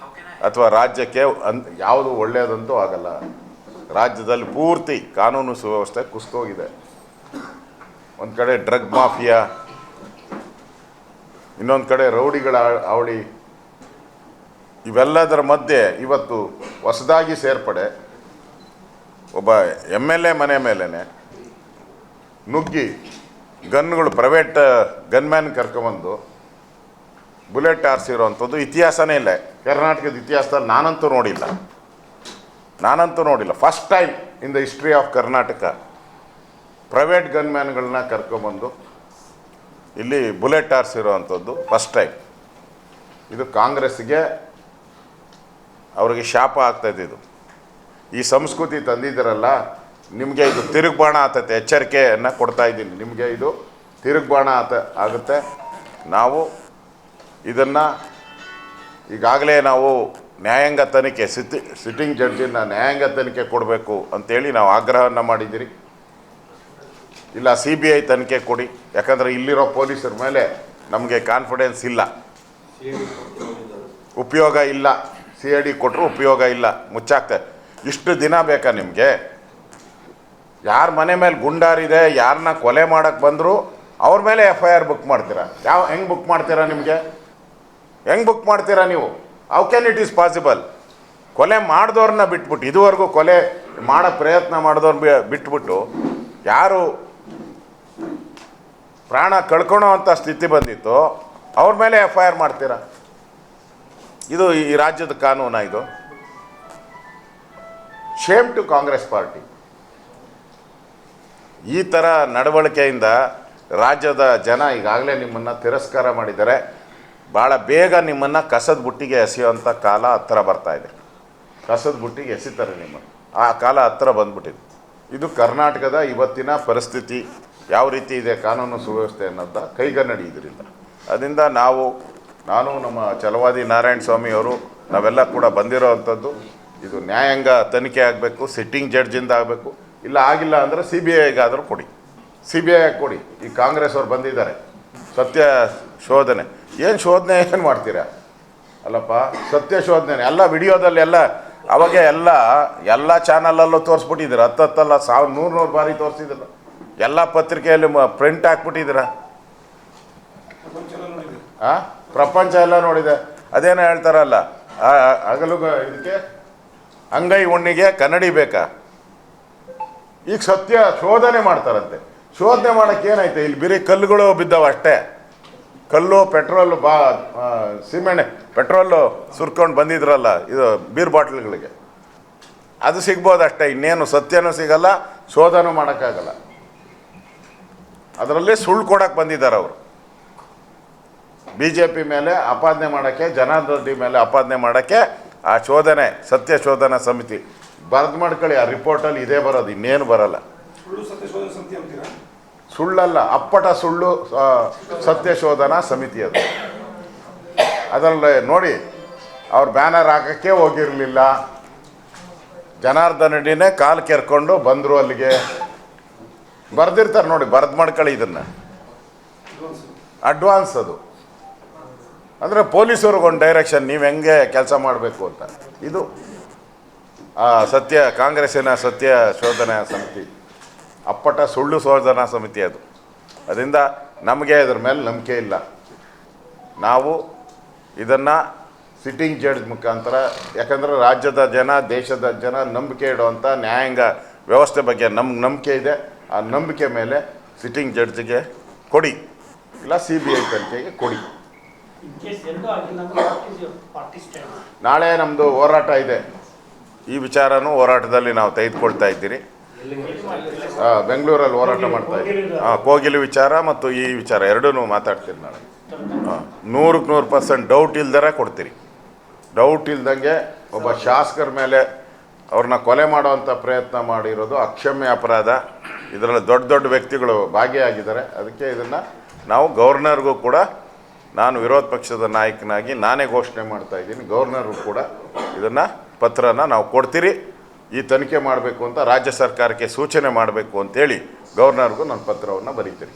ಅಥವಾ ರಾಜ್ಯಕ್ಕೆ ಯಾವುದು ಒಳ್ಳೆಯದಂತೂ ಆಗಲ್ಲ. ರಾಜ್ಯದಲ್ಲಿ ಪೂರ್ತಿ ಕಾನೂನು ಸುವ್ಯವಸ್ಥೆ ಕುಸಿದೋಗಿದೆ. ಒಂದು ಕಡೆ ಡ್ರಗ್ ಮಾಫಿಯಾ, ಇನ್ನೊಂದು ಕಡೆ ರೌಡಿಗಳ ಅವಳಿ. ಇವೆಲ್ಲದರ ಮಧ್ಯೆ ಇವತ್ತು ಹೊಸದಾಗಿ ಸೇರ್ಪಡೆ ಒಬ್ಬ MLA ಮನೆ ಮೇಲೇ ನುಗ್ಗಿ ಗನ್ಗಳು, ಪ್ರೈವೇಟ್ ಗನ್ಮ್ಯಾನ್ ಕರ್ಕೊಂಬಂದು ಬುಲೆಟ್ ಆರಿಸಿರೋವಂಥದ್ದು ಇತಿಹಾಸನೇ ಇಲ್ಲ ಕರ್ನಾಟಕದ ಇತಿಹಾಸದಲ್ಲಿ. ನಾನಂತೂ ನೋಡಿಲ್ಲ. First time in the history of Karnataka private ಗನ್ಮ್ಯಾನ್ಗಳನ್ನ ಕರ್ಕೊಂಬಂದು ಇಲ್ಲಿ ಬುಲೆಟ್ ಆರಿಸಿರೋ ಅಂಥದ್ದು ಫಸ್ಟ್ ಟೈಮ್. ಇದು ಕಾಂಗ್ರೆಸ್ಗೆ ಅವ್ರಿಗೆ ಶಾಪ ಆಗ್ತೈತೆ. ಇದು ಈ ಸಂಸ್ಕೃತಿ ತಂದಿದ್ದೀರಲ್ಲ, ನಿಮಗೆ ಇದು ತಿರುಗ್ಬಾಣ ಆಗ್ತೈತೆ. ಎಚ್ಚರಿಕೆಯನ್ನು ಕೊಡ್ತಾ ಇದ್ದೀನಿ, ನಿಮಗೆ ಇದು ತಿರುಗ್ಬಾಣ ಆಗುತ್ತೆ. ನಾವು ಇದನ್ನು ಈಗಾಗಲೇ ನಾವು ನ್ಯಾಯಾಂಗ ತನಿಖೆ, ಸಿಟ್ಟಿಂಗ್ ಜಡ್ಜಿನ ನ್ಯಾಯಾಂಗ ತನಿಖೆ ಕೊಡಬೇಕು ಅಂತೇಳಿ ನಾವು ಆಗ್ರಹವನ್ನು ಮಾಡಿದ್ದೀರಿ. ಇಲ್ಲ CBI ತನಿಖೆ ಕೊಡಿ, ಯಾಕಂದರೆ ಇಲ್ಲಿರೋ ಪೊಲೀಸರ ಮೇಲೆ ನಮಗೆ ಕಾನ್ಫಿಡೆನ್ಸ್ ಇಲ್ಲ, ಉಪಯೋಗ ಇಲ್ಲ. CID ಕೊಟ್ಟರು ಉಪಯೋಗ ಇಲ್ಲ, ಮುಚ್ಚಾಕ್ತಾರೆ. ಇಷ್ಟು ದಿನ ಬೇಕಾ ನಿಮಗೆ? ಯಾರ ಮನೆ ಮೇಲೆ ಗುಂಡಾರಿದೆ, ಯಾರನ್ನ ಕೊಲೆ ಮಾಡೋಕ್ಕೆ ಬಂದರೂ ಅವ್ರ ಮೇಲೆ FIR ಬುಕ್ ಮಾಡ್ತೀರಾ? ಹೆಂಗೆ ಬುಕ್ ಮಾಡ್ತೀರಾ? ಹೆಂಗೆ ಬುಕ್ ಮಾಡ್ತೀರಾ ನೀವು? How can it is possible? ಕೊಲೆ ಮಾಡಿದವ್ರನ್ನ ಬಿಟ್ಬಿಟ್ಟು, ಇದುವರೆಗೂ ಕೊಲೆ ಮಾಡೋ ಪ್ರಯತ್ನ ಮಾಡಿದವ್ರನ್ನ ಬಿಟ್ಬಿಟ್ಟು ಯಾರು ಪ್ರಾಣ ಕಳ್ಕೊಳೋ ಅಂಥ ಸ್ಥಿತಿ ಬಂದಿತ್ತು ಅವ್ರ ಮೇಲೆ FIR ಮಾಡ್ತೀರಾ? ಇದು ಈ ರಾಜ್ಯದ ಕಾನೂನ? ಇದು ಶೇಮ್ ಟು ಕಾಂಗ್ರೆಸ್ ಪಾರ್ಟಿ. ಈ ಥರ ನಡವಳಿಕೆಯಿಂದ ರಾಜ್ಯದ ಜನ ಈಗಾಗಲೇ ನಿಮ್ಮನ್ನು ತಿರಸ್ಕಾರ ಮಾಡಿದ್ದಾರೆ. ಭಾಳ ಬೇಗ ನಿಮ್ಮನ್ನು ಕಸದ ಬುಟ್ಟಿಗೆ ಎಸೆಯುವಂಥ ಕಾಲ ಹತ್ತಿರ ಬರ್ತಾ ಇದೆ. ಕಸದ ಬುಟ್ಟಿಗೆ ಎಸಿತಾರೆ ನಿಮ್ಮನ್ನು, ಆ ಕಾಲ ಹತ್ತಿರ ಬಂದ್ಬಿಟ್ಟಿದೆ. ಇದು ಕರ್ನಾಟಕದ ಇವತ್ತಿನ ಪರಿಸ್ಥಿತಿ ಯಾವ ರೀತಿ ಇದೆ, ಕಾನೂನು ಸುವ್ಯವಸ್ಥೆ ಅನ್ನೋದ ಕೈಗನ್ನಡಿ ಇದರಿಂದ. ಅದರಿಂದ ನಾನು ನಮ್ಮ ಛಲವಾದಿ ನಾರಾಯಣ ಸ್ವಾಮಿ ಅವರು ನಾವೆಲ್ಲ ಕೂಡ ಬಂದಿರೋ ಅಂಥದ್ದು, ಇದು ನ್ಯಾಯಾಂಗ ತನಿಖೆ ಆಗಬೇಕು, ಸಿಟ್ಟಿಂಗ್ ಜಡ್ಜಿಂದ ಆಗಬೇಕು. ಇಲ್ಲ ಆಗಿಲ್ಲ ಅಂದರೆ CBIಗಾದರೂ ಕೊಡಿ, CBI ಕೊಡಿ. ಈ ಕಾಂಗ್ರೆಸ್ ಅವ್ರು ಬಂದಿದ್ದಾರೆ, ಸತ್ಯ ಶೋಧನೆ ಏನು ಶೋಧನೆ ಏನು ಮಾಡ್ತೀರಾ? ಅಲ್ಲಪ್ಪ, ಸತ್ಯ ಶೋಧನೆ ಎಲ್ಲ ವಿಡಿಯೋದಲ್ಲಿ ಎಲ್ಲ ಅವಾಗೆ ಎಲ್ಲ ಚಾನಲಲ್ಲೂ ತೋರಿಸ್ಬಿಟ್ಟಿದ್ದೀರ, ಹತ್ತಲ್ಲ 100 ಬಾರಿ ತೋರಿಸಿದಿಲ್ಲ, ಎಲ್ಲ ಪತ್ರಿಕೆಯಲ್ಲಿ ಪ್ರಿಂಟ್ ಹಾಕ್ಬಿಟ್ಟಿದ್ದೀರ. ಪ್ರಪಂಚ ಎಲ್ಲ ನೋಡಿದೆ. ಅದೇನೋ ಹೇಳ್ತಾರಲ್ಲ, ಹಗಲು ಇದಕ್ಕೆ ಅಂಗೈ ಹುಣ್ಣಿಗೆ ಕನ್ನಡಿ ಬೇಕಾ? ಈಗ ಸತ್ಯ ಶೋಧನೆ ಮಾಡ್ತಾರಂತೆ. ಶೋಧನೆ ಮಾಡೋಕ್ಕೆ ಏನಾಯ್ತು? ಇಲ್ಲಿ ಬರೀ ಕಲ್ಲುಗಳು ಬಿದ್ದಾವ ಅಷ್ಟೇ. ಕಲ್ಲು, ಪೆಟ್ರೋಲ್, ಸಿಮೆಂಟ್, ಪೆಟ್ರೋಲು ಸುರ್ಕೊಂಡು ಬಂದಿದ್ರಲ್ಲ ಇದು ಬೀರ್ ಬಾಟ್ಲ್ಗಳಿಗೆ, ಅದು ಸಿಗ್ಬೋದು ಅಷ್ಟೇ. ಇನ್ನೇನು ಸತ್ಯನೂ ಸಿಗಲ್ಲ, ಶೋಧನೂ ಮಾಡೋಕ್ಕಾಗಲ್ಲ. ಅದರಲ್ಲಿ ಸುಳ್ಳು ಕೊಡೋಕ್ಕೆ ಬಂದಿದ್ದಾರೆ ಅವರು. BJP ಮೇಲೆ ಆಪಾದನೆ ಮಾಡೋಕ್ಕೆ, ಜನಾರ್ದನ್ ರೆಡ್ಡಿ ಮೇಲೆ ಆಪಾದನೆ ಮಾಡೋಕ್ಕೆ ಆ ಶೋಧನೆ, ಸತ್ಯ ಶೋಧನಾ ಸಮಿತಿ ಬರೆದು ಮಾಡ್ಕೊಳ್ಳಿ. ಆ ರಿಪೋರ್ಟಲ್ಲಿ ಇದೇ ಬರೋದು, ಇನ್ನೇನು ಬರಲ್ಲ. ಸುಳ್ಳಲ್ಲ, ಅಪ್ಪಟ ಸುಳ್ಳು ಸತ್ಯ ಶೋಧನಾ ಸಮಿತಿ ಅದು. ಅದರಲ್ಲಿ ನೋಡಿ, ಅವ್ರು ಬ್ಯಾನರ್ ಹಾಕೋಕ್ಕೆ ಹೋಗಿರಲಿಲ್ಲ, ಜನಾರ್ದನ್ ರೆಡ್ಡಿನೇ ಕಾಲು ಕೆರ್ಕೊಂಡು ಬಂದರು ಅಲ್ಲಿಗೆ. ಬರೆದಿರ್ತಾರೆ ನೋಡಿ, ಬರೆದು ಮಾಡ್ಕೊಳ್ಳಿ. ಇದನ್ನು ಅಡ್ವಾನ್ಸ್ ಅದು. ಅಂದರೆ ಪೊಲೀಸವ್ರಿಗೊಂದು ಡೈರೆಕ್ಷನ್, ನೀವು ಹೆಂಗೆ ಕೆಲಸ ಮಾಡಬೇಕು ಅಂತ. ಇದು ಸತ್ಯ, ಕಾಂಗ್ರೆಸ್ಸಿನ ಸತ್ಯ ಶೋಧನಾ ಸಮಿತಿ, ಅಪ್ಪಟ ಸುಳ್ಳು ಶೋಧನಾ ಸಮಿತಿ ಅದು. ಅದರಿಂದ ನಮಗೆ ಇದ್ರ ಮೇಲೆ ನಂಬಿಕೆ ಇಲ್ಲ. ನಾವು ಇದನ್ನು ಸಿಟ್ಟಿಂಗ್ ಜಡ್ಜ್ ಮುಖಾಂತರ, ಯಾಕಂದರೆ ರಾಜ್ಯದ ಜನ, ದೇಶದ ಜನ ನಂಬಿಕೆ ಇಡುವಂಥ ನ್ಯಾಯಾಂಗ ವ್ಯವಸ್ಥೆ ಬಗ್ಗೆ ನಮ್ಗೆ ನಂಬಿಕೆ ಇದೆ. ಆ ನಂಬಿಕೆ ಮೇಲೆ ಸಿಟ್ಟಿಂಗ್ ಜಡ್ಜ್ಗೆ ಕೊಡಿ, ಇಲ್ಲ CBI ತನಿಖೆಗೆ ಕೊಡಿ. ನಾಳೆ ನಮ್ಮದು ಹೋರಾಟ ಇದೆ. ಈ ವಿಚಾರನೂ ಹೋರಾಟದಲ್ಲಿ ನಾವು ತೆಗೆದುಕೊಳ್ತಾ ಇದ್ದೀರಿ. ಬೆಂಗಳೂರಲ್ಲಿ ಹೋರಾಟ ಮಾಡ್ತಾ ಇದ್ದೀವಿ. ಕೋಗಿಲು ವಿಚಾರ ಮತ್ತು ಈ ವಿಚಾರ ಎರಡೂ ಮಾತಾಡ್ತೀರಿ ನಾಳೆ. 100% ಡೌಟ್ ಇಲ್ದರೆ ಕೊಡ್ತೀರಿ. ಡೌಟ್ ಇಲ್ದಂಗೆ ಒಬ್ಬ ಶಾಸಕರ ಮೇಲೆ ಅವ್ರನ್ನ ಕೊಲೆ ಮಾಡೋವಂಥ ಪ್ರಯತ್ನ ಮಾಡಿರೋದು ಅಕ್ಷಮ್ಯ ಅಪರಾಧ. ಇದರಲ್ಲಿ ದೊಡ್ಡ ದೊಡ್ಡ ವ್ಯಕ್ತಿಗಳು ಭಾಗಿಯಾಗಿದ್ದಾರೆ. ಅದಕ್ಕೆ ಇದನ್ನು ನಾವು ಗವರ್ನರ್ಗೂ ಕೂಡ, ನಾನು ವಿರೋಧ ಪಕ್ಷದ ನಾಯಕನಾಗಿ ನಾನೇ ಘೋಷಣೆ ಮಾಡ್ತಾ ಇದ್ದೀನಿ, ಗವರ್ನರ್ಗೂ ಕೂಡ ಇದನ್ನು ಪತ್ರನ ನಾವು ಕೊಡ್ತೀರಿ. ಈ ತನಿಖೆ ಮಾಡಬೇಕು ಅಂತ ರಾಜ್ಯ ಸರ್ಕಾರಕ್ಕೆ ಸೂಚನೆ ಮಾಡಬೇಕು ಅಂತೇಳಿ ಗವರ್ನರ್ಗೂ ನಾನು ಪತ್ರವನ್ನು ಬರೀತೀನಿ.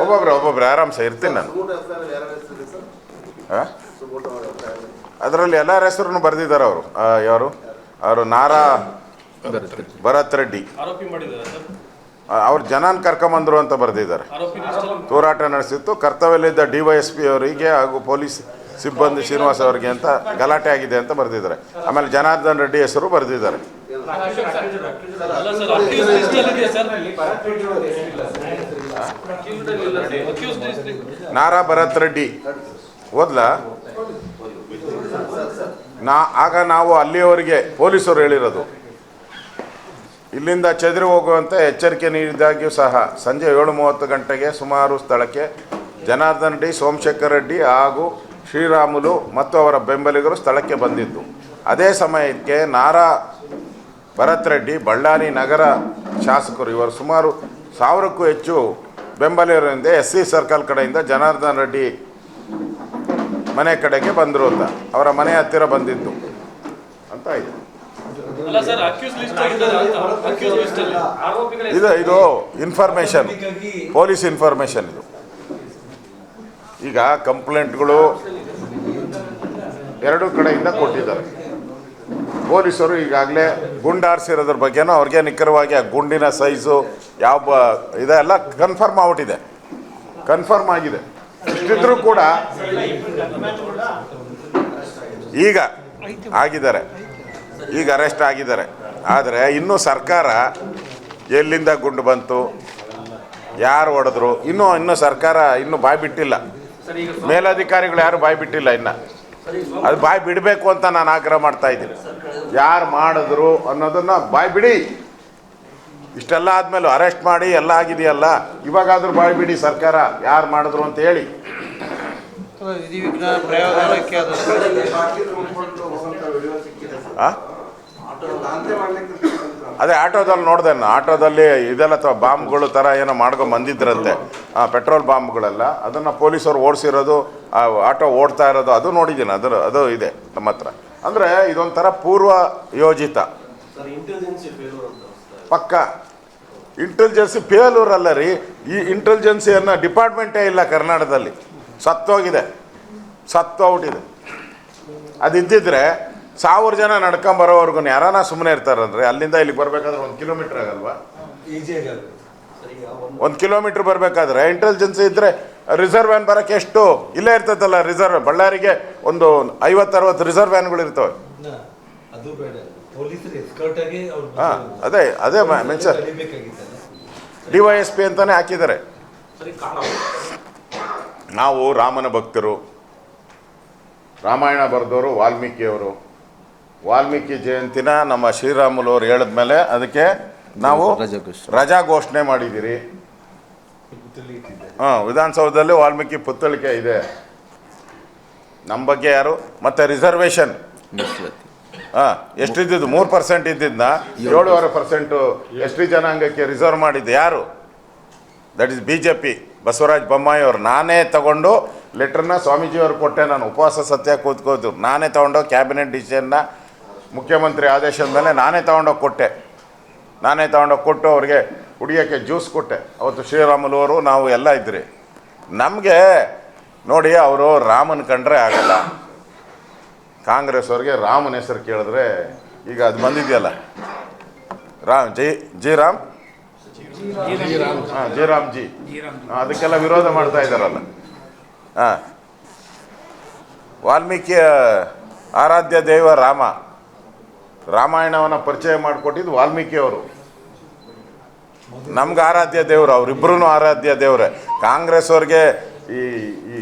ಒಬ್ಬೊಬ್ರು ಆರಾಮ್ಸೆ ಇರ್ತೀನಿ ನಾನು. ಅದರಲ್ಲಿ ಎಲ್ಲರ ಹೆಸರನ್ನು ಬರೆದಿದ್ದಾರೆ ಅವರು. ಅವರು ನಾರಾ ಭರತ್ ರೆಡ್ಡಿ ಅವ್ರ ಜನಾನ್ ಕರ್ಕೊಂಬಂದರು ಅಂತ ಬರೆದಿದ್ದಾರೆ. ಹೋರಾಟ ನಡೆಸಿತ್ತು, ಕರ್ತವ್ಯದಲ್ಲಿದ್ದ DYSP ಅವರಿಗೆ ಹಾಗೂ ಪೊಲೀಸ್ ಸಿಬ್ಬಂದಿ ಶ್ರೀನಿವಾಸ್ ಅವರಿಗೆ ಅಂತ ಗಲಾಟೆ ಆಗಿದೆ ಅಂತ ಬರೆದಿದ್ದಾರೆ. ಆಮೇಲೆ ಜನಾರ್ದನ್ ರೆಡ್ಡಿ ಹೆಸರು ಬರೆದಿದ್ದಾರೆ. ನಾರಾ ಭರತ್ ರೆಡ್ಡಿ ಓದ್ಲಾ? ಆಗ ನಾವು ಅಲ್ಲಿಯವರೆಗೆ ಪೊಲೀಸರು ಹೇಳಿರೋದು, ಇಲ್ಲಿಂದ ಚದುರಿ ಹೋಗುವಂತೆ ಎಚ್ಚರಿಕೆ ನೀಡಿದಾಗ್ಯೂ ಸಹ ಸಂಜೆ 7:30 ಗಂಟೆಗೆ ಸುಮಾರು ಸ್ಥಳಕ್ಕೆ ಜನಾರ್ದನ್ ರೆಡ್ಡಿ, ಸೋಮಶೇಖರ್ ರೆಡ್ಡಿ ಹಾಗೂ ಶ್ರೀರಾಮುಲು ಮತ್ತು ಅವರ ಬೆಂಬಲಿಗರು ಸ್ಥಳಕ್ಕೆ ಬಂದಿದ್ದು. ಅದೇ ಸಮಯಕ್ಕೆ ನಾರಾ ಭರತ್ ರೆಡ್ಡಿ, ಬಳ್ಳಾರಿ ನಗರ ಶಾಸಕರು, ಇವರು ಸುಮಾರು 1000ಕ್ಕೂ ಹೆಚ್ಚು ಬೆಂಬಲಿಗರಿಂದ SC ಸರ್ಕಲ್ ಕಡೆಯಿಂದ ಜನಾರ್ದನ್ ರೆಡ್ಡಿ ಮನೆ ಕಡೆಗೆ ಬಂದರು ಅಂತ, ಅವರ ಮನೆ ಹತ್ತಿರ ಬಂದಿದ್ದು ಅಂತ ಆಯಿತು. ಇದು ಇನ್ಫಾರ್ಮೇಷನ್, ಪೊಲೀಸ್ ಇನ್ಫಾರ್ಮೇಷನ್ ಇದು. ಈಗ ಕಂಪ್ಲೇಂಟ್ಗಳು ಎರಡೂ ಕಡೆಯಿಂದ ಕೊಟ್ಟಿದ್ದಾರೆ. ಪೊಲೀಸರು ಈಗಾಗಲೇ ಗುಂಡಾರಿಸಿರೋದ್ರ ಬಗ್ಗೆನೂ ಅವ್ರಿಗೆ ನಿಖರವಾಗಿ ಆ ಗುಂಡಿನ ಸೈಜು ಯಾವ ಇದೆಲ್ಲ ಕನ್ಫರ್ಮ್ ಆಗ್ಬಿಟ್ಟಿದೆ, ಕನ್ಫರ್ಮ್ ಆಗಿದೆ. ಇಷ್ಟಿದ್ರೂ ಕೂಡ ಈಗ ಆಗಿದ್ದಾರೆ, ಈಗ ಅರೆಸ್ಟ್ ಆಗಿದ್ದಾರೆ. ಆದರೆ ಇನ್ನೂ ಸರ್ಕಾರ ಎಲ್ಲಿಂದ ಗುಂಡು ಬಂತು, ಯಾರು ಹೊಡೆದ್ರು, ಇನ್ನೂ ಸರ್ಕಾರ ಇನ್ನೂ ಬಾಯಿ ಬಿಟ್ಟಿಲ್ಲ. ಮೇಲಧಿಕಾರಿಗಳು ಯಾರು ಬಾಯಿ ಬಿಟ್ಟಿಲ್ಲ. ಇನ್ನು ಅದು ಬಾಯಿ ಬಿಡಬೇಕು ಅಂತ ನಾನು ಆಗ್ರಹ ಮಾಡ್ತಾ ಇದ್ದೀನಿ. ಯಾರು ಮಾಡಿದ್ರು ಅನ್ನೋದನ್ನು ಬಾಯಿ ಬಿಡಿ. ಇಷ್ಟೆಲ್ಲ ಆದಮೇಲೆ ಅರೆಸ್ಟ್ ಮಾಡಿ ಎಲ್ಲ ಆಗಿದೆಯಲ್ಲ, ಇವಾಗಾದ್ರೂ ಬಾಯಿ ಬಿಡಿ ಸರ್ಕಾರ, ಯಾರು ಮಾಡಿದ್ರು ಅಂತ ಹೇಳಿ. ಅದೇ ಆಟೋದಲ್ಲಿ ನೋಡಿದೆ ನಾನು, ಆಟೋದಲ್ಲಿ ಇದೆಲ್ಲ ಬಾಂಬ್ಗಳು ಥರ ಏನೋ ಮಾಡ್ಕೊಂಡು ಬಂದಿದ್ರಂತೆ, ಪೆಟ್ರೋಲ್ ಬಾಂಬ್ಗಳೆಲ್ಲ. ಅದನ್ನು ಪೊಲೀಸರು ಓಡಿಸಿರೋದು, ಆಟೋ ಓಡ್ತಾ ಇರೋದು ಅದು ನೋಡಿದ್ದೀನಿ. ಅದು ಇದೆ ನಮ್ಮ ಹತ್ರ. ಅಂದರೆ ಇದೊಂಥರ ಪೂರ್ವ ಯೋಜಿತ ಸರ್ ಇಂಟೆಲಿಜೆನ್ಸಿ ಫೇಲ್ಯೂರ್ ಅಂತ ಅನಿಸ್ತಾ ಪಕ್ಕ ಇಂಟೆಲಿಜೆನ್ಸಿ ಫೇಲ್ಯೂರ್ ಅಲ್ಲ ರೀ, ಈ ಇಂಟೆಲಿಜೆನ್ಸಿಯನ್ನು ಡಿಪಾರ್ಟ್ಮೆಂಟೇ ಇಲ್ಲ ಕರ್ನಾಟಕದಲ್ಲಿ, ಸತ್ತೋಗ್ಬಿಟ್ಟಿದೆ. ಅದಿದ್ದಿದ್ರೆ 1000 ಜನ ನಡ್ಕೊಂಬರೋವರೆಗೂ ಯಾರಾನ ಸುಮ್ಮನೆ ಇರ್ತಾರನ್ರಿ? ಅಲ್ಲಿಂದ ಇಲ್ಲಿಗೆ ಬರಬೇಕಾದ್ರೆ 1 ಕಿಲೋಮೀಟ್ರ್ ಆಗಲ್ವಾ? ಈಸಿಯಾಗಿ ಆಗುತ್ತೆ ಸರ್. ಈಗ 1 ಕಿಲೋಮೀಟ್ರ್ ಬರಬೇಕಾದ್ರೆ ಇಂಟೆಲಿಜೆನ್ಸಿ ಇದ್ದರೆ ರಿಸರ್ವ್ ವ್ಯಾನ್ ಬರೋಕ್ಕೆ ಎಷ್ಟು ಇಲ್ಲೇ ಇರ್ತೈತಲ್ಲ ರಿಸರ್ವ್. ಬಳ್ಳಾರಿಗೆ ಒಂದು 50-60 ರಿಸರ್ವ್ ವ್ಯಾನ್ಗಳು ಇರ್ತವೆ. ಅದು ಬೇಡ, ಪೊಲೀಸರು ಎಸ್ಕರ್ಟ್ ಆಗಿ ಹಾಂ, ಅದೇ ಮೆನ್ಷನ್ DYSP ಅಂತಲೇ ಹಾಕಿದ್ದಾರೆ. ನಾವು ರಾಮನ ಭಕ್ತರು, ರಾಮಾಯಣ ಬರೆದವರು ವಾಲ್ಮೀಕಿಯವರು. ವಾಲ್ಮೀಕಿ ಜಯಂತಿನ ನಮ್ಮ ಶ್ರೀರಾಮುಲವ್ರು ಹೇಳಿದ್ಮೇಲೆ ಅದಕ್ಕೆ ನಾವು ರಜಾ ಘೋಷಣೆ ಮಾಡಿದ್ದೀರಿ. ವಿಧಾನಸೌಧದಲ್ಲಿ ವಾಲ್ಮೀಕಿ ಪುತ್ಥಳಿಕೆ ಇದೆ. ನಮ್ಮ ಬಗ್ಗೆ ಯಾರು ಮತ್ತು ರಿಸರ್ವೇಷನ್ ಎಷ್ಟಿದ್ದು 3% ಇದ್ದಿದ್ದನ್ನ 7.5% ಎಸ್ಟಿ ಜನಾಂಗಕ್ಕೆ ರಿಸರ್ವ್ ಮಾಡಿದ್ದು ಯಾರು? That is BJP, Basavaraj Bommai ಅವರು. ನಾನೇ ತಗೊಂಡು ಲೆಟ್ರನ್ನ ಸ್ವಾಮೀಜಿಯವ್ರಿಗೆ ಕೊಟ್ಟೆ. ನಾನು ಉಪವಾಸ ಸತ್ಯ ಕೂತ್ಕೋದು ನಾನೇ ತೊಗೊಂಡೋಗಿ ಕ್ಯಾಬಿನೆಟ್ ಡಿಸಿಷನ್ನ ಮುಖ್ಯಮಂತ್ರಿ ಆದೇಶದ ಮೇಲೆ ನಾನೇ ತೊಗೊಂಡೋಗಿ ಕೊಟ್ಟು ಅವ್ರಿಗೆ ಕುಡಿಯೋಕ್ಕೆ ಜ್ಯೂಸ್ ಕೊಟ್ಟೆ. ಅವತ್ತು ಶ್ರೀರಾಮುಲು ಅವರು ನಾವು ಎಲ್ಲ ಇದ್ರಿ. ನಮಗೆ ನೋಡಿ, ಅವರು ರಾಮನ ಕಂಡ್ರೆ ಆಗಲ್ಲ. ಕಾಂಗ್ರೆಸ್ ಅವ್ರಿಗೆ ರಾಮನ ಹೆಸರು ಕೇಳಿದ್ರೆ ಈಗ ಅದು ಬಂದಿದೆಯಲ್ಲ, ಜಿ ಅದಕ್ಕೆಲ್ಲ ವಿರೋಧ ಮಾಡ್ತಾ ಇದ್ದಾರಲ್ಲ. ವಾಲ್ಮೀಕಿಯ ಆರಾಧ್ಯ ದೈವ ರಾಮಾಯಣವನ್ನು ಪರಿಚಯ ಮಾಡಿಕೊಟ್ಟಿದ್ದು ವಾಲ್ಮೀಕಿಯವರು. ನಮ್ಗೆ ಆರಾಧ್ಯ ದೇವರು, ಅವರಿಬ್ಬರೂ ಆರಾಧ್ಯ ದೇವ್ರೆ. ಕಾಂಗ್ರೆಸ್ ಅವ್ರಿಗೆ ಈ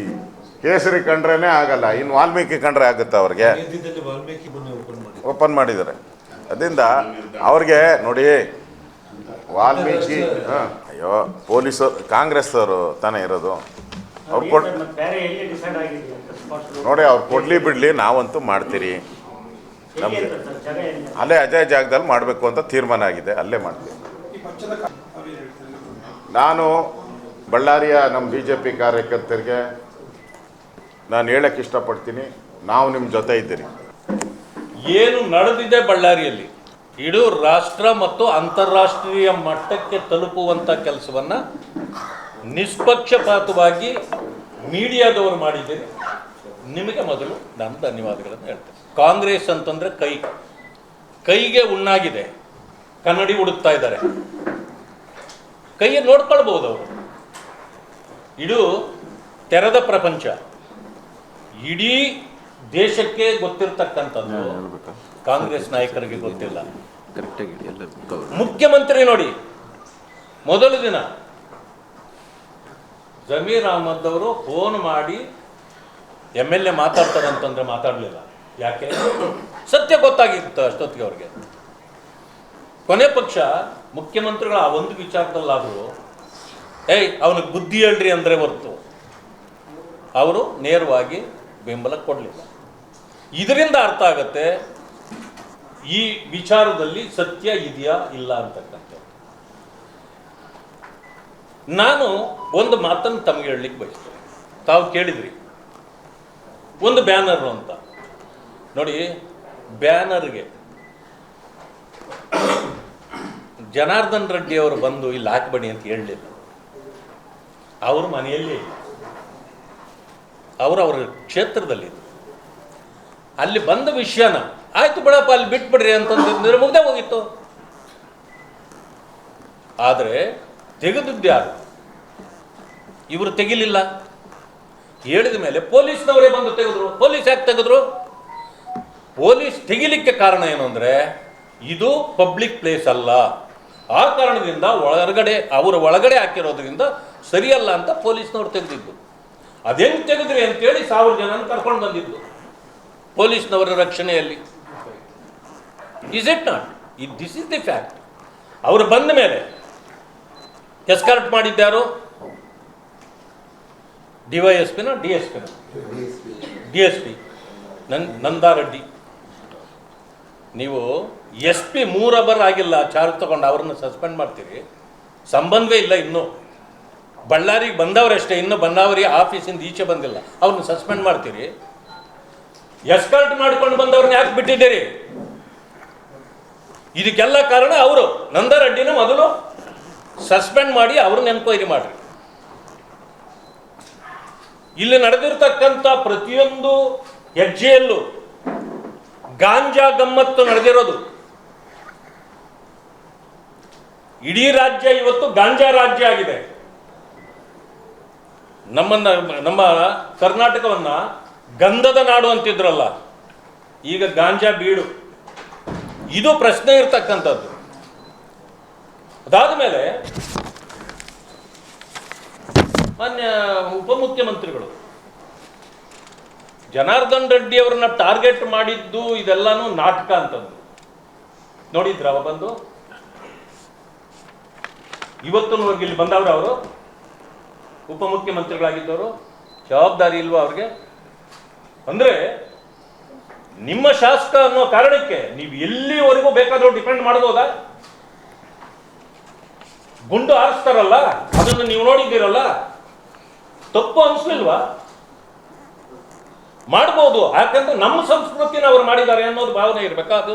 ಕೇಸರಿ ಕಂಡ್ರೇ ಆಗಲ್ಲ, ಇನ್ನು ವಾಲ್ಮೀಕಿ ಕಂಡ್ರೆ ಆಗುತ್ತೆ ಅವ್ರಿಗೆ. ಓಪನ್ ಮಾಡಿದ್ದಾರೆ. ಅದರಿಂದ ಅವ್ರಿಗೆ ನೋಡಿ, ವಾಲ್ಮೀಕಿ ಅಯ್ಯೋ ಪೊಲೀಸರು ಕಾಂಗ್ರೆಸ್ ಅವರು ತಾನೇ ಇರೋದು. ಅವ್ರು ನೋಡಿ, ಅವ್ರು ಕೊಡ್ಲಿ ಬಿಡಲಿ, ನಾವಂತೂ ಮಾಡ್ತೀರಿ. ನಮಗೆ ಅಲ್ಲೇ ಅಜಯ್ ಜಾಗದಲ್ಲಿ ಮಾಡಬೇಕು ಅಂತ ತೀರ್ಮಾನ ಆಗಿದೆ, ಅಲ್ಲೇ ಮಾಡ್ತೀವಿ. ನಾನು ಬಳ್ಳಾರಿಯ ನಮ್ಮ BJP ಕಾರ್ಯಕರ್ತರಿಗೆ ನಾನು ಹೇಳಕ್ಕೆ ಇಷ್ಟಪಡ್ತೀನಿ, ನಾವು ನಿಮ್ಮ ಜೊತೆ ಇದ್ದೀರಿ. ಏನು ನಡೆದಿದೆ ಬಳ್ಳಾರಿಯಲ್ಲಿ ಇಡೀ ರಾಷ್ಟ್ರ ಮತ್ತು ಅಂತಾರಾಷ್ಟ್ರೀಯ ಮಟ್ಟಕ್ಕೆ ತಲುಪುವಂಥ ಕೆಲಸವನ್ನು ನಿಷ್ಪಕ್ಷಪಾತವಾಗಿ ಮೀಡಿಯಾದವರು ಮಾಡಿದ್ದೀರಿ. ನಿಮಗೆ ಮೊದಲು ನಾನು ಧನ್ಯವಾದಗಳನ್ನು ಹೇಳ್ತೇನೆ. ಕಾಂಗ್ರೆಸ್ ಅಂತಂದರೆ ಕೈಗೆ ಉಣ್ಣಾಗಿದೆ, ಕನ್ನಡಿ ಹುಡುಕ್ತಾ ಇದ್ದಾರೆ. ಕೈಯ ನೋಡ್ಕೊಳ್ಬಹುದು ಅವರು. ಇದು ತೆರೆದ ಪ್ರಪಂಚ, ಇಡೀ ದೇಶಕ್ಕೆ ಗೊತ್ತಿರ್ತಕ್ಕಂಥದ್ದು ಕಾಂಗ್ರೆಸ್ ನಾಯಕರಿಗೆ ಗೊತ್ತಿಲ್ಲ. ಮುಖ್ಯಮಂತ್ರಿ ನೋಡಿ, ಮೊದಲ ದಿನ ಜಮೀರ್ ಅಹಮದ್ ಅವರು ಫೋನ್ ಮಾಡಿ MLA ಮಾತಾಡ್ತಾರೆ ಅಂತಂದ್ರೆ ಮಾತಾಡಲಿಲ್ಲ. ಯಾಕೆ? ಸತ್ಯ ಗೊತ್ತಾಗಿತ್ತು ಅಷ್ಟೊತ್ತಿಗೆ ಅವ್ರಿಗೆ. ಕೊನೆ ಪಕ್ಷ ಮುಖ್ಯಮಂತ್ರಿಗಳ ಆ ಒಂದು ವಿಚಾರದಲ್ಲಾದರೂ ಅವನಿಗೆ ಬುದ್ಧಿ ಹೇಳ್ರಿ ಅಂದರೆ ಹೊರತು ಅವರು ನೇರವಾಗಿ ಬೆಂಬಲ ಕೊಡಲಿಲ್ಲ. ಇದರಿಂದ ಅರ್ಥ ಆಗತ್ತೆ ಈ ವಿಚಾರದಲ್ಲಿ ಸತ್ಯ ಇದೆಯಾ ಇಲ್ಲ ಅಂತಕ್ಕಂಥದ್ದು. ನಾನು ಒಂದು ಮಾತನ್ನು ತಮಗೆ ಹೇಳಲಿಕ್ಕೆ ಬಯಸ್ತೇನೆ. ತಾವು ಕೇಳಿದ್ರಿ ಒಂದು ಬ್ಯಾನರ್ ಅಂತ. ನೋಡಿ, ಬ್ಯಾನರ್ಗೆ ಜನಾರ್ದನ್ ರೆಡ್ಡಿ ಅವರು ಬಂದು ಇಲ್ಲಿ ಹಾಕಬೇಡಿ ಅಂತ ಹೇಳಲಿಲ್ಲ. ಅವರು ಮನೆಯಲ್ಲಿ ಅವರ ಕ್ಷೇತ್ರದಲ್ಲಿ ಅಲ್ಲಿ ಬಂದ ವಿಷಯನ ಆಯ್ತು ಬಿಡಪ್ಪ ಅಲ್ಲಿ ಬಿಟ್ಬಿಡ್ರಿ ಅಂತಂದ್ರೆ ಮುಗ್ದೇ ಹೋಗಿತ್ತು. ಆದರೆ ತೆಗೆದಿದ್ದು ಯಾರು? ಇವರು ತೆಗಿಲಿಲ್ಲ. ಹೇಳಿದ ಮೇಲೆ ಪೊಲೀಸ್ನವರೇ ಬಂದು ತೆಗೆದ್ರು. ಪೊಲೀಸ್ ಯಾಕೆ ತೆಗೆದ್ರು? ಪೊಲೀಸ್ ತೆಗಿಲಿಕ್ಕೆ ಕಾರಣ ಏನು ಅಂದರೆ ಇದು ಪಬ್ಲಿಕ್ ಪ್ಲೇಸ್ ಅಲ್ಲ, ಆ ಕಾರಣದಿಂದ ಒಳಗಡೆ ಹಾಕಿರೋದ್ರಿಂದ ಸರಿಯಲ್ಲ ಅಂತ ಪೊಲೀಸ್ನವ್ರು ತೆಗೆದಿದ್ದು. ಅದೆಂಗೆ ತೆಗೆದ್ರಿ ಅಂತೇಳಿ 1000 ಜನ ಕರ್ಕೊಂಡು ಬಂದಿದ್ದು ಪೊಲೀಸ್ನವರ ರಕ್ಷಣೆಯಲ್ಲಿ. Is it not? This is the fact. ಅವರು ಬಂದ ಮೇಲೆ ಎಸ್ಕಾರ್ಟ್ ಮಾಡಿದ್ದಾರು DYSPನ DSP ನಂದಾರೆಡ್ಡಿ. ನೀವು SP 3 ಅವರ್ ಆಗಿಲ್ಲ ಚಾರ್ಜ್ ತಗೊಂಡು ಅವ್ರನ್ನ ಸಸ್ಪೆಂಡ್ ಮಾಡ್ತೀರಿ. ಸಂಬಂಧವೇ ಇಲ್ಲ. ಇನ್ನೂ ಬಳ್ಳಾರಿಗೆ ಬಂದವರಷ್ಟೇ, ಇನ್ನೂ ಬಳ್ಳಾರಿ ಆಫೀಸಿಂದ ಈಚೆ ಬಂದಿಲ್ಲ, ಅವ್ರನ್ನ ಸಸ್ಪೆಂಡ್ ಮಾಡ್ತೀರಿ. ಎಸ್ಕಾರ್ಟ್ ಮಾಡ್ಕೊಂಡು ಬಂದವ್ರನ್ನ ಯಾಕೆ ಬಿಟ್ಟಿದ್ದೀರಿ? ಇದಕ್ಕೆಲ್ಲ ಕಾರಣ ಅವರು. ನಂದರೆಡ್ಡಿನ ಮೊದಲು ಸಸ್ಪೆಂಡ್ ಮಾಡಿ ಅವ್ರನ್ನ ಎನ್ಕ್ವೈರಿ ಮಾಡ್ರಿ. ಇಲ್ಲಿ ನಡೆದಿರ್ತಕ್ಕಂಥ ಪ್ರತಿಯೊಂದು ಹೆಜ್ಜೆಯಲ್ಲೂ ಗಾಂಜಾ ಗಮ್ಮತ್ತು ನಡೆದಿರೋದು. ಇಡೀ ರಾಜ್ಯ ಇವತ್ತು ಗಾಂಜಾ ರಾಜ್ಯ ಆಗಿದೆ. ನಮ್ಮ ಕರ್ನಾಟಕವನ್ನ ಗಂಧದ ನಾಡು ಅಂತಿದ್ರಲ್ಲ, ಈಗ ಗಾಂಜಾ ಬೀಡು. ಇದು ಪ್ರಶ್ನೆ ಇರ್ತಕ್ಕಂಥದ್ದು. ಅದಾದ ಮೇಲೆ ಮಾನ್ಯ ಉಪಮುಖ್ಯಮಂತ್ರಿಗಳು ಜನಾರ್ದನ್ ರೆಡ್ಡಿ ಅವರನ್ನ ಟಾರ್ಗೆಟ್ ಮಾಡಿದ್ದು ಇದೆಲ್ಲಾನು ನಾಟಕ ಅಂತಂದು ನೋಡಿದ್ರ? ಅವ ಬಂದು ಇವತ್ತು ಇಲ್ಲಿ ಬಂದವರು, ಅವರು ಉಪಮುಖ್ಯಮಂತ್ರಿಗಳಾಗಿದ್ದವರು, ಜವಾಬ್ದಾರಿ ಇಲ್ವಾ ಅವ್ರಿಗೆ? ಅಂದ್ರೆ ನಿಮ್ಮ ಶಾಸಕ ಅನ್ನೋ ಕಾರಣಕ್ಕೆ ನೀವು ಎಲ್ಲಿವರೆಗೂ ಬೇಕಾದ್ರೂ ಡಿಪೆಂಡ್ ಮಾಡ್ಬೋದಾ? ಗುಂಡು ಹಾರಿಸ್ತಾರಲ್ಲ, ಅದನ್ನು ನೀವು ನೋಡಿದ್ದೀರಲ್ಲ, ತಪ್ಪು ಅನ್ಸ್ಲಿಲ್ವಾ? ಮಾಡ್ಬೋದು, ಯಾಕಂದ್ರೆ ನಮ್ಮ ಸಂಸ್ಕೃತಿನ ಅವ್ರು ಮಾಡಿದ್ದಾರೆ ಅನ್ನೋದು ಭಾವನೆ ಇರ್ಬೇಕಾ? ಅದು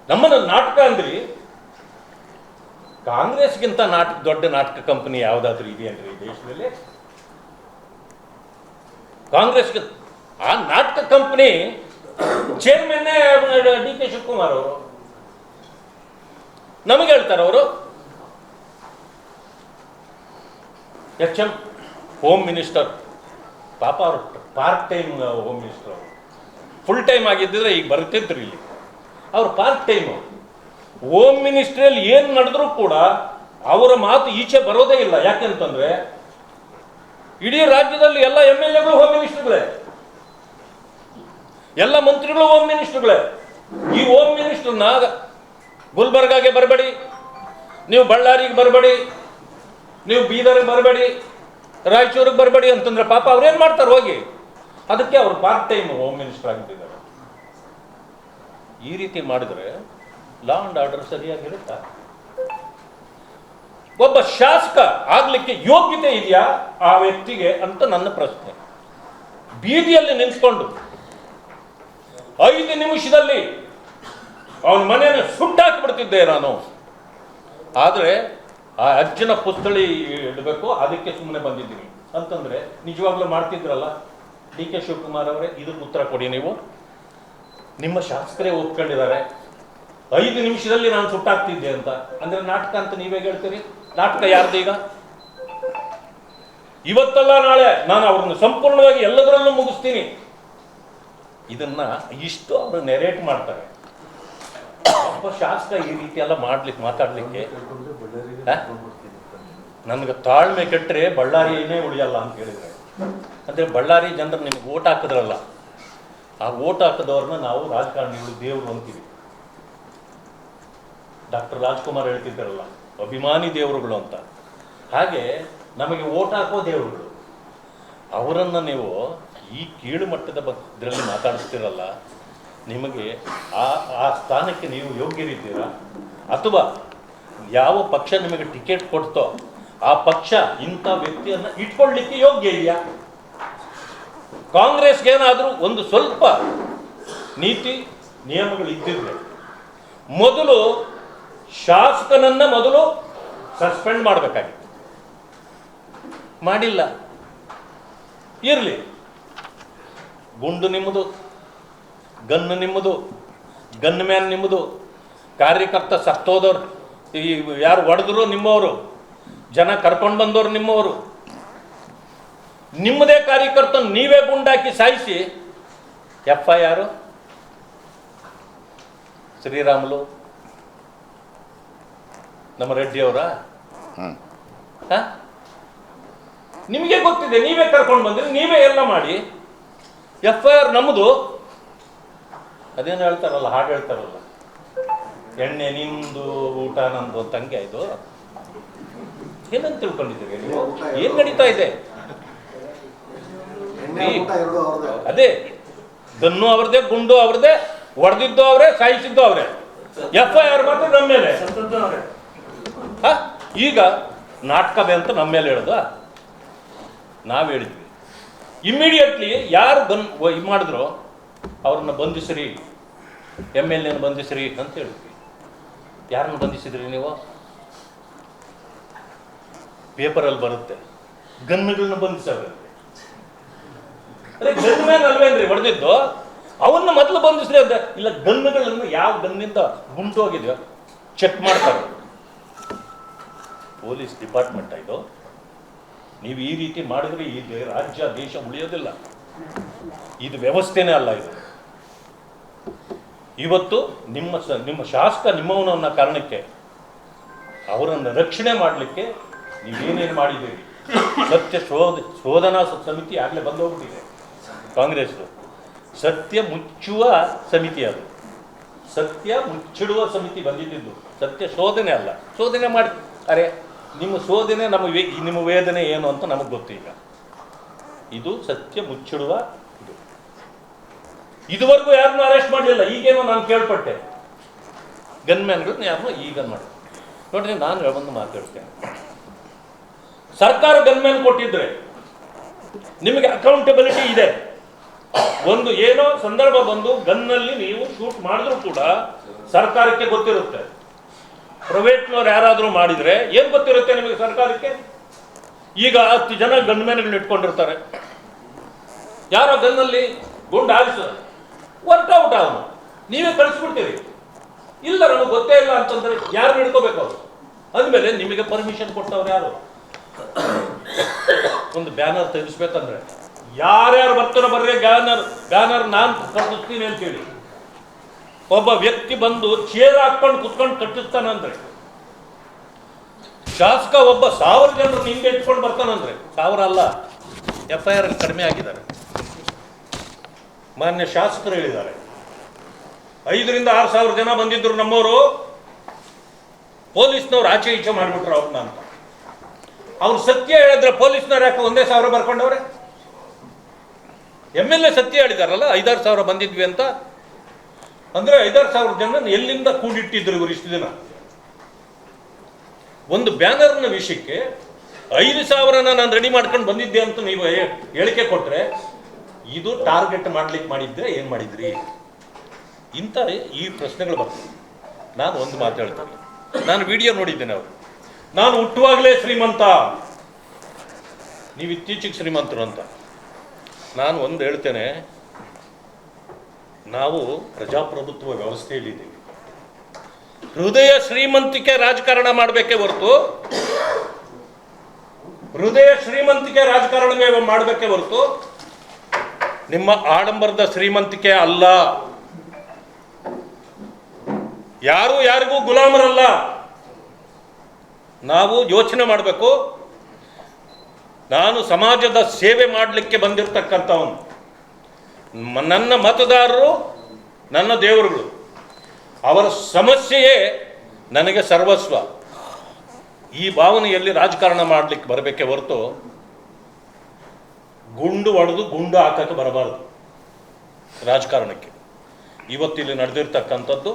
ನಮ್ಮನ್ನ ನಾಟಕ ಅಂದ್ರಿ. ಕಾಂಗ್ರೆಸ್ಗಿಂತ ದೊಡ್ಡ ನಾಟಕ ಕಂಪನಿ ಯಾವ್ದಾದ್ರು ಇದೆಯನ್ರಿ ಈ ದೇಶದಲ್ಲಿ? ಕಾಂಗ್ರೆಸ್ಗೆ ಆ ನಾಟಕ company chairman D K Shivakumar ಅವರು. ನಮಗೆ ಹೇಳ್ತಾರೆ ಅವರು ಎಂ ಹೋಮ್ ಮಿನಿಸ್ಟರ್. ಪಾಪ ಅವರು ಪಾರ್ಟ್ ಟೈಮ್ ಹೋಮ್ ಮಿನಿಸ್ಟರ್. ಅವರು ಫುಲ್ ಟೈಮ್ ಆಗಿದ್ದಿದ್ರೆ ಈಗ ಬರ್ತಿದ್ರು ಇಲ್ಲಿ. ಅವ್ರು ಪಾರ್ಟ್ ಟೈಮ್ ಹೋಮ್ ಮಿನಿಸ್ಟ್ರಿಯಲ್ಲಿ ಏನು ನಡೆದ್ರೂ ಕೂಡ ಅವರ ಮಾತು ಈಚೆ ಬರೋದೇ ಇಲ್ಲ. ಯಾಕೆಂತಂದ್ರೆ ಇಡೀ ರಾಜ್ಯದಲ್ಲಿ ಎಲ್ಲ MLA ಗಳು ಹೋಮ್ ಮಿನಿಸ್ಟರ್ಗಳೇ, ಎಲ್ಲ ಮಂತ್ರಿಗಳು ಹೋಮ್ ಮಿನಿಸ್ಟರ್ಗಳೇ. ಈ ಹೋಮ್ ಮಿನಿಸ್ಟರ್ನ ಗುಲ್ಬರ್ಗಾಗೆ ಬರಬೇಡಿ, ನೀವು ಬಳ್ಳಾರಿಗೆ ಬರಬೇಡಿ, ನೀವು ಬೀದರ್ಗೆ ಬರಬೇಡಿ, ರಾಯಚೂರಿಗೆ ಬರಬೇಡಿ ಅಂತಂದ್ರೆ ಪಾಪ ಅವ್ರೇನ್ ಮಾಡ್ತಾರೆ ಹೋಗಿ? ಅದಕ್ಕೆ ಅವರು ಪಾರ್ಟ್ ಟೈಮ್ ಹೋಮ್ ಮಿನಿಸ್ಟರ್ ಆಗಿದ್ದಾರೆ. ಈ ರೀತಿ ಮಾಡಿದ್ರೆ ಲಾ ಅಂಡ್ ಆರ್ಡರ್ ಸರಿಯಾಗಿರುತ್ತಾ? ಒಬ್ಬ ಶಾಸಕ ಆಗ್ಲಿಕ್ಕೆ ಯೋಗ್ಯತೆ ಇದೆಯಾ ಆ ವ್ಯಕ್ತಿಗೆ ಅಂತ ನನ್ನ ಪ್ರಶ್ನೆ. ಬೀದಿಯಲ್ಲಿ ನಿಂತ್ಕೊಂಡು 5 ನಿಮಿಷದಲ್ಲಿ ಅವನ ಮನೆಯನ್ನು ಸುಟ್ಟಾಕಿಬಿಡ್ತಿದ್ದೆ ನಾನು. ಆದರೆ ಆ ಅಜ್ಜನ ಪುಸ್ತಳಿ ಇಡಬೇಕು, ಅದಕ್ಕೆ ಸುಮ್ಮನೆ ಬಂದಿದ್ದೀನಿ ಅಂತಂದ್ರೆ ನಿಜವಾಗ್ಲೂ ಮಾಡ್ತಿದ್ರಲ್ಲ ಡಿ ಕೆ ಶಿವಕುಮಾರ್ ಅವರೇ? ಇದಕ್ಕೆ ಉತ್ತರ ಕೊಡಿ ನೀವು. ನಿಮ್ಮ ಶಾಸಕರೇ ಒಪ್ಕೊಂಡಿದ್ದಾರೆ 5 ನಿಮಿಷದಲ್ಲಿ ನಾನು ಸುಟ್ಟಾಗ್ತಿದ್ದೆ ಅಂತ. ಅಂದ್ರೆ ನಾಟಕ ಅಂತ ನೀವೇ ಹೇಳ್ತೀರಿ. ನಾಟಕ ಯಾರ್ದು ಈಗ? ಇವತ್ತಲ್ಲ ನಾಳೆ ನಾನು ಅವ್ರನ್ನ ಸಂಪೂರ್ಣವಾಗಿ ಎಲ್ಲದರಲ್ಲೂ ಮುಗಿಸ್ತೀನಿ. ಇದನ್ನ ಇಷ್ಟು ಅವರು ನೆರೇಟ್ ಮಾಡ್ತಾರೆ. ಒಬ್ಬ ಶಾಸಕ ಈ ರೀತಿ ಎಲ್ಲ ಮಾತಾಡ್ಲಿಕ್ಕೆ ನನ್ಗೆ ತಾಳ್ಮೆ ಕೆಟ್ಟರೆ ಬಳ್ಳಾರಿಯೇ ಉಳಿಯಲ್ಲ ಅಂತ ಹೇಳಿದ್ರೆ, ಅಂದ್ರೆ ಬಳ್ಳಾರಿ ಜನರು ನಿಮಗೆ ಓಟ್ ಹಾಕಿದ್ರಲ್ಲ, ಆ ಓಟ್ ಹಾಕದವ್ರನ್ನ ನಾವು ರಾಜಕಾರಣಿಗಳು ದೇವರು ಅಂತೀವಿ. ಡಾಕ್ಟರ್ ರಾಜ್ಕುಮಾರ್ ಹೇಳ್ತಿದ್ದಾರಲ್ಲ ಅಭಿಮಾನಿ ದೇವರುಗಳು ಅಂತ. ಹಾಗೆ ನಮಗೆ ಓಟ್ ಹಾಕೋ ದೇವರುಗಳು. ಅವರನ್ನು ನೀವು ಈ ಕೀಳು ಮಟ್ಟದ ಇದರಲ್ಲಿ ಮಾತಾಡಿಸ್ತಿರಲ್ಲ, ನಿಮಗೆ ಆ ಸ್ಥಾನಕ್ಕೆ ನೀವು ಯೋಗ್ಯರಿದ್ದೀರಾ? ಅಥವಾ ಯಾವ ಪಕ್ಷ ನಿಮಗೆ ಟಿಕೆಟ್ ಕೊಡ್ತೋ ಆ ಪಕ್ಷ ಇಂಥ ವ್ಯಕ್ತಿಯನ್ನು ಇಟ್ಕೊಳ್ಳಿಕ್ಕೆ ಯೋಗ್ಯ ಇದೆಯಾ? ಕಾಂಗ್ರೆಸ್ಗೆ ಏನಾದರೂ ಒಂದು ಸ್ವಲ್ಪ ನೀತಿ ನಿಯಮಗಳು ಇದ್ದಿದ್ರೆ ಮೊದಲು ಶಾಸಕನನ್ನ ಮೊದಲು ಸಸ್ಪೆಂಡ್ ಮಾಡಬೇಕಾಗಿತ್ತು. ಮಾಡಿಲ್ಲ. ಇರಲಿ, ಗುಂಡು ನಿಮ್ಮದು, ಗನ್ನು ನಿಮ್ಮದು, ಗನ್ ಮ್ಯಾನ್ ನಿಮ್ಮದು, ಕಾರ್ಯಕರ್ತ ಸತ್ತೋದವ್ರು, ಈ ಯಾರು ಹೊಡೆದ್ರು ನಿಮ್ಮವರು, ಜನ ಕರ್ಕೊಂಡು ಬಂದವರು ನಿಮ್ಮವರು. ನಿಮ್ಮದೇ ಕಾರ್ಯಕರ್ತ ನೀವೇ ಗುಂಡಾಕಿ ಸಾಯಿಸಿ FIR ಶ್ರೀರಾಮುಲು ನಮ್ಮ ರೆಡ್ಡಿ ಅವರ ನಿಮಗೆ ಗೊತ್ತಿದೆ, ನೀವೇ ಕರ್ಕೊಂಡು ಬಂದ್ರಿ, ನೀವೇ ಎಲ್ಲ ಮಾಡಿ FIR ನಮ್ಮದು. ಅದೇನು ಹೇಳ್ತಾರಲ್ಲ, ಹಾಡು ಹೇಳ್ತಾರಲ್ಲ, ಎಣ್ಣೆ ನಿಮ್ದು ಊಟ ನಂದು ಅಂತ. ಹಂಗೆ ಇದು ಏನಂತ ತಿಳ್ಕೊಂಡಿದ್ದೀರಿ ನೀವು? ಏನ್ ನಡೀತಾ ಇದೆ? ಅದೇ ಗನ್ನು ಅವ್ರದೇ, ಗುಂಡು ಅವ್ರದೇ, ಹೊಡೆದಿದ್ದು ಅವರೇ, ಸಾಯಿಸಿದ್ದು ಅವರೇ. FIR ಮಾತ್ರ ನಮ್ಮ ಮೇಲೆ. ಈಗ ನಾಟಕವೇ ಅಂತ ನಮ್ಮ ಮೇಲೆ ಹೇಳೋದು. ನಾವು ಹೇಳಿದ್ವಿ ಇಮ್ಮಿಡಿಯೇಟ್ಲಿ ಯಾರು ಇದು ಮಾಡಿದ್ರು ಅವ್ರನ್ನ ಬಂಧಿಸ್ರಿ, MLA ಬಂಧಿಸ್ರಿ ಅಂತ ಹೇಳಿದ್ವಿ. ಯಾರನ್ನು ಬಂಧಿಸಿದ್ರಿ ನೀವು? ಪೇಪರಲ್ಲಿ ಬರುತ್ತೆ, ಗನ್ಗಳನ್ನ ಬಂಧಿಸವ್ರೆ. ಅದೇ ಗನ್ ಮ್ಯಾನ್ ಅಲ್ವೇನ್ರಿ ಹೊಡೆದಿದ್ದು? ಅವನ್ನ ಮೊದಲು ಬಂಧಿಸ್ರಿ ಅಂತ. ಇಲ್ಲ, ಗನ್ಗಳನ್ನು ಯಾವ ಗನ್ನಿಂದ ಗುಂಟು ಹೋಗಿದ್ಯೋ ಚೆಕ್ ಮಾಡ್ತಾರೆ. ಪೊಲೀಸ್ ಡಿಪಾರ್ಟ್ಮೆಂಟ್ ಇದು. ನೀವು ಈ ರೀತಿ ಮಾಡಿದ್ರೆ ಈ ರಾಜ್ಯ ದೇಶ ಉಳಿಯೋದಿಲ್ಲ. ಇದು ವ್ಯವಸ್ಥೆನೇ ಅಲ್ಲ ಇದು. ಇವತ್ತು ನಿಮ್ಮ ಶಾಸಕ ನಿಮ್ಮವನು ಅನ್ನೋ ಕಾರಣಕ್ಕೆ ಅವರನ್ನು ರಕ್ಷಣೆ ಮಾಡಲಿಕ್ಕೆ ನೀವೇನೇನು ಮಾಡಿದ್ದೀರಿ? ಸತ್ಯ ಶೋಧನಾ ಸಮಿತಿ ಆಗಲೇ ಬಂದೋಗ್ಬಿಟ್ಟಿದೆ ಕಾಂಗ್ರೆಸ್. ಸತ್ಯ ಮುಚ್ಚುವ ಸಮಿತಿ ಅದು. ಸತ್ಯ ಮುಚ್ಚಿಡುವ ಸಮಿತಿ ಬಂದಿದ್ದು. ಸತ್ಯ ಶೋಧನೆ ಅಲ್ಲ. ಶೋಧನೆ ಮಾಡಿ ಅರೆ ನಿಮ್ಮ ಶೋಧನೆ ನಿಮ್ಮ ವೇದನೆ ಏನು ಅಂತ ನಮಗೆ ಗೊತ್ತು. ಈಗ ಇದು ಸತ್ಯ ಮುಚ್ಚಿಡುವ ಇದು. ಇದುವರೆಗೂ ಯಾರನ್ನೂ ಅರೆಸ್ಟ್ ಮಾಡಲಿಲ್ಲ. ಈಗೇನೋ ನಾನು ಕೇಳ್ಪಟ್ಟೆ ಗನ್ಮ್ಯಾನ್ಗಳನ್ನ ಯಾರನ್ನೂ ಈಗ ಮಾಡಿ. ನೋಡ್ರಿ, ನಾನು ಒಂದು ಮಾತಾಡ್ತೇನೆ. ಸರ್ಕಾರ ಗನ್ಮ್ಯಾನ್ ಕೊಟ್ಟಿದ್ರೆ ನಿಮಗೆ ಅಕೌಂಟಬಿಲಿಟಿ ಇದೆ. ಒಂದು ಏನೋ ಸಂದರ್ಭ ಬಂದು ಗನ್ನಲ್ಲಿ ನೀವು ಶೂಟ್ ಮಾಡಿದ್ರು ಕೂಡ ಸರ್ಕಾರಕ್ಕೆ ಗೊತ್ತಿರುತ್ತೆ. ಪ್ರೈವೇಟ್ನವ್ರು ಯಾರಾದರೂ ಮಾಡಿದ್ರೆ ಏನು ಗೊತ್ತಿರುತ್ತೆ ನಿಮಗೆ ಸರ್ಕಾರಕ್ಕೆ? ಈಗ 10 ಜನ ಗನ್ಮ್ಯಾನ್ಗಳನ್ನ ಇಟ್ಕೊಂಡಿರ್ತಾರೆ. ಯಾರೋ ಗನ್ನಲ್ಲಿ ಗುಂಡು ಹಾರಿಸೋದು ವರ್ಕೌಟ್ ಅವನು ನೀವೇ ಕಳಿಸ್ಬಿಡ್ತೀರಿ. ಇಲ್ಲ ನಮಗೆ ಗೊತ್ತೇ ಇಲ್ಲ ಅಂತಂದ್ರೆ ಯಾರು ಹಿಡ್ಕೋಬೇಕು ಅವರು? ಅಂದಮೇಲೆ ನಿಮಗೆ ಪರ್ಮಿಷನ್ ಕೊಟ್ಟವ್ರು ಯಾರು? ಒಂದು ಬ್ಯಾನರ್ ತೆಗಿಸ್ಬೇಕಂದ್ರೆ ಯಾರ್ಯಾರು ಬರ್ತಾರೋ ಬರ್ರಿ, ಬ್ಯಾನರ್ ನಾನು ಕಟ್ಟಿಸ್ತೀನಿ ಅಂತೇಳಿ ಒಬ್ಬ ವ್ಯಕ್ತಿ ಬಂದು ಚೇರ್ ಹಾಕೊಂಡು ಕುತ್ಕೊಂಡು ಕಟ್ಟಿಸ್ತಾನಂದ್ರೆ, ಶಾಸಕ ಒಬ್ಬ 1000 ಜನರು ಹಿಂಗೆ ಇಟ್ಕೊಂಡು ಬರ್ತಾನಂದ್ರೆ, 1000 ಅಲ್ಲ, FIR ಕಡಿಮೆ ಆಗಿದ್ದಾರೆ. ಮಾನ್ಯ ಶಾಸಕರು ಹೇಳಿದ್ದಾರೆ 5,000 to 6,000 ಜನ ಬಂದಿದ್ರು ನಮ್ಮವರು. ಪೊಲೀಸ್ನವ್ರು ಆಚೆ ಈಚೆ ಮಾಡಿಬಿಟ್ರು ಅವ್ರನ್ನ ಅಂತ. ಅವ್ರು ಸತ್ಯ ಹೇಳಿದ್ರೆ ಪೊಲೀಸ್ನವ್ರು ಯಾಕೆ 1,000 ಬರ್ಕೊಂಡವ್ರೆ? MLA ಸತ್ಯ ಹೇಳಿದಾರಲ್ಲ 5,000 ಬಂದಿದ್ವಿ ಅಂತ. ಅಂದ್ರೆ 5,000 ಜನ ಎಲ್ಲಿಂದ ಕೂಡಿಟ್ಟಿದ್ರು ಇವರು ಇಷ್ಟು ದಿನ? ಒಂದು ಬ್ಯಾನರ್ನ ವಿಷಯಕ್ಕೆ 5,000 ನಾನು ರೆಡಿ ಮಾಡ್ಕೊಂಡು ಬಂದಿದ್ದೆ ಅಂತ ನೀವು ಹೇಳಿಕೆ ಕೊಟ್ರೆ ಇದು ಟಾರ್ಗೆಟ್ ಮಾಡ್ಲಿಕ್ಕೆ ಮಾಡಿದ್ರೆ ಏನ್ ಮಾಡಿದ್ರಿ? ಇಂಥ ಈ ಪ್ರಶ್ನೆಗಳು ಬರ್ತವೆ. ನಾನು ಒಂದು ಮಾತು ಹೇಳ್ತೇನೆ. ನಾನು ವಿಡಿಯೋ ನೋಡಿದ್ದೇನೆ. ಅವರು ನಾನು ಹುಟ್ಟುವಾಗಲೇ ಶ್ರೀಮಂತ, ನೀವು ಇತ್ತೀಚೆಗೆ ಶ್ರೀಮಂತರು ಅಂತ. ನಾನು ಒಂದು ಹೇಳ್ತೇನೆ, ನಾವು ಪ್ರಜಾಪ್ರಭುತ್ವ ವ್ಯವಸ್ಥೆಯಲ್ಲಿದ್ದೀವಿ. ಹೃದಯ ಶ್ರೀಮಂತಿಕೆ ರಾಜಕಾರಣ ಮಾಡಬೇಕೇ ಹೊರತು ಮಾಡಬೇಕೇ ಹೊರತು ನಿಮ್ಮ ಆಡಂಬರದ ಶ್ರೀಮಂತಿಕೆ ಅಲ್ಲ. ಯಾರು ಯಾರಿಗೂ ಗುಲಾಮರಲ್ಲ. ನಾವು ಯೋಚನೆ ಮಾಡಬೇಕು. ನಾನು ಸಮಾಜದ ಸೇವೆ ಮಾಡಲಿಕ್ಕೆ ಬಂದಿರತಕ್ಕಂಥವನು. ನನ್ನ ಮತದಾರರು ನನ್ನ ದೇವರುಗಳು. ಅವರ ಸಮಸ್ಯೆಯೇ ನನಗೆ ಸರ್ವಸ್ವ. ಈ ಭಾವನೆಯಲ್ಲಿ ರಾಜಕಾರಣ ಮಾಡಲಿಕ್ಕೆ ಬರಬೇಕೇ ಹೊರತು ಗುಂಡು ಹೊಡೆದು ಗುಂಡು ಹಾಕಕ್ಕೆ ಬರಬಾರದು ರಾಜಕಾರಣಕ್ಕೆ. ಇವತ್ತಿಲ್ಲಿ ನಡೆದಿರ್ತಕ್ಕಂಥದ್ದು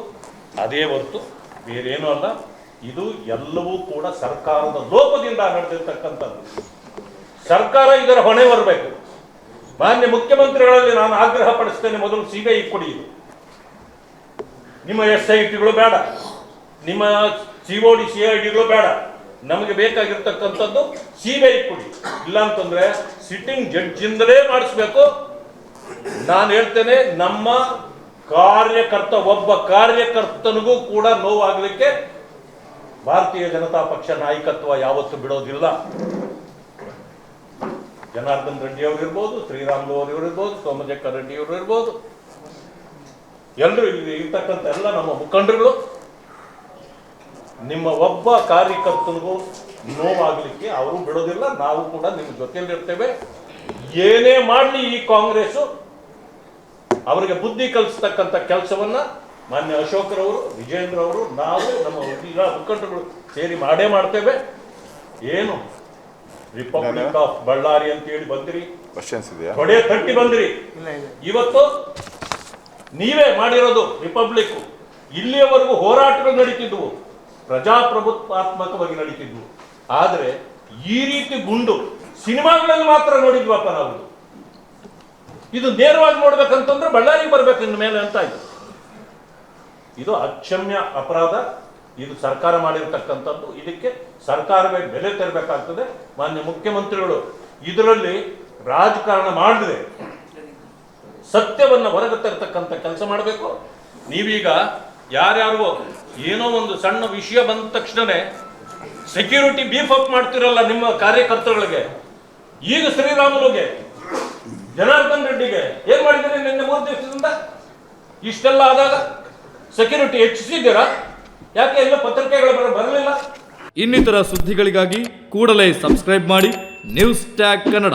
ಅದೇ ಹೊರತು ಬೇರೇನೂ ಅಲ್ಲ. ಇದು ಎಲ್ಲವೂ ಕೂಡ ಸರ್ಕಾರದ ಲೋಪದಿಂದ ನಡೆದಿರ್ತಕ್ಕಂಥದ್ದು. ಸರ್ಕಾರ ಇದರ ಹೊಣೆ ಬರಬೇಕು. ಮಾನ್ಯ ಮುಖ್ಯಮಂತ್ರಿಗಳಲ್ಲಿ ನಾನು ಆಗ್ರಹ ಪಡಿಸ್ತೇನೆ, ಮೊದಲು CBI ಕೊಡಿ. ನಿಮ್ಮ SITಗಳು ಬೇಡ, ನಿಮ್ಮ COD CIDಗಳು ಬೇಡ. ನಮಗೆ ಬೇಕಾಗಿರ್ತಕ್ಕಂಥದ್ದು CBI ಕೊಡಿ. ಇಲ್ಲ ಅಂತಂದ್ರೆ ಸಿಟ್ಟಿಂಗ್ ಜಡ್ಜಿಂದಲೇ ಮಾಡಿಸ್ಬೇಕು. ನಾನು ಹೇಳ್ತೇನೆ, ನಮ್ಮ ಒಬ್ಬ ಕಾರ್ಯಕರ್ತನಿಗೂ ಕೂಡ ನೋವಾಗಲಿಕ್ಕೆ ಭಾರತೀಯ ಜನತಾ ಪಕ್ಷ ನಾಯಕತ್ವ ಯಾವತ್ತೂ ಬಿಡೋದಿಲ್ಲ. ಜನಾರ್ದನ್ ರೆಡ್ಡಿ ಅವರು ಇರ್ಬೋದು, ಶ್ರೀರಾಮುಲು ಅವರು ಇರ್ಬೋದು, ಸೋಮಶೇಖರ್ ರೆಡ್ಡಿ ಅವರು ಇರ್ಬೋದು, ಎಲ್ಲರೂ ಇಲ್ಲಿ ಇರ್ತಕ್ಕಂಥ ಎಲ್ಲ ನಮ್ಮ ಮುಖಂಡರುಗಳು. ನಿಮ್ಮ ಒಬ್ಬ ಕಾರ್ಯಕರ್ತನಿಗೂ ನೋವಾಗಲಿಕ್ಕೆ ಅವರು ಬಿಡೋದಿಲ್ಲ. ನಾವು ಕೂಡ ನಿಮ್ಮ ಜೊತೆಯಲ್ಲಿರ್ತೇವೆ. ಏನೇ ಮಾಡಲಿ ಈ ಕಾಂಗ್ರೆಸ್ ಅವರಿಗೆ ಬುದ್ಧಿ ಕಲಿಸ್ತಕ್ಕಂಥ ಕೆಲಸವನ್ನ ಮಾನ್ಯ ಅಶೋಕ್ರವರು, ವಿಜೇಂದ್ರ ಅವರು, ನಾವು ನಮ್ಮ ಮುಖಂಡರುಗಳು ಸೇರಿ ಮಾಡೇ ಮಾಡ್ತೇವೆ. ಏನು ರಿಪಬ್ಲಿಕ್ ಆಫ್ ಬಳ್ಳಾರಿ ಅಂತ ಹೇಳಿ ಬಂದಿರಿ, ತೊಡೆ ತಟ್ಟಿ ಬಂದಿರಿ. ಇವತ್ತು ನೀವೇ ಮಾಡಿರೋದು ರಿಪಬ್ಲಿಕ್. ಇಲ್ಲಿಯವರೆಗೂ ಹೋರಾಟಗಳು ನಡೀತಿದ್ವು, ಪ್ರಜಾಪ್ರಭುತ್ವಾತ್ಮಕವಾಗಿ ನಡೀತಿದ್ವು. ಆದರೆ ಈ ರೀತಿ ಗುಂಡು ಸಿನಿಮಾಗಳಲ್ಲಿ ಮಾತ್ರ ನೋಡಿದ್ವಪ್ಪ ನಾವು. ಇದು ನೇರವಾಗಿ ನೋಡ್ಬೇಕಂತಂದ್ರೆ ಬಳ್ಳಾರಿಗೆ ಬರ್ಬೇಕು ಇನ್ನು ಮೇಲೆ ಅಂತ ಆಯ್ತು. ಇದು ಅಕ್ಷಮ್ಯ ಅಪರಾಧ. ಇದು ಸರ್ಕಾರ ಮಾಡಿರ್ತಕ್ಕಂಥದ್ದು. ಇದಕ್ಕೆ ಸರ್ಕಾರವೇ ಬೆಲೆ ತೆರಬೇಕಾಗ್ತದೆ. ಮಾನ್ಯ ಮುಖ್ಯಮಂತ್ರಿಗಳು ಇದರಲ್ಲಿ ರಾಜಕಾರಣ ಮಾಡದೆ ಸತ್ಯವನ್ನು ಹೊರಗೆ ತರ್ತಕ್ಕಂಥ ಕೆಲಸ ಮಾಡಬೇಕು. ನೀವೀಗ ಯಾರ್ಯಾರಿಗೋ ಏನೋ ಒಂದು ಸಣ್ಣ ವಿಷಯ ಬಂದ ತಕ್ಷಣನೇ ಸೆಕ್ಯೂರಿಟಿ ಬೀಫ್ ಅಪ್ ಮಾಡ್ತಿರಲ್ಲ ನಿಮ್ಮ ಕಾರ್ಯಕರ್ತರುಗಳಿಗೆ. ಈಗ ಶ್ರೀರಾಮುಲುಗೆ, ಜನಾರ್ದನ್ ರೆಡ್ಡಿಗೆ ಏನ್ ಮಾಡಿದ್ದೀರಿ ನಿನ್ನೆ 3 ದಿವಸದಿಂದ? ಇಷ್ಟೆಲ್ಲ ಆದಾಗ ಸೆಕ್ಯೂರಿಟಿ ಹೆಚ್ಚಿಸಿದ್ದೀರಾ? ಯಾಕೆ ಎಲ್ಲ ಪತ್ರಿಕೆಗಳು ಬರಲಿಲ್ಲ? ಇನ್ನಿತರ ಸುದ್ದಿಗಳಿಗಾಗಿ ಕೂಡಲೇ ಸಬ್ಸ್ಕ್ರೈಬ್ ಮಾಡಿ ನ್ಯೂಸ್ ಟ್ಯಾಗ್ ಕನ್ನಡ.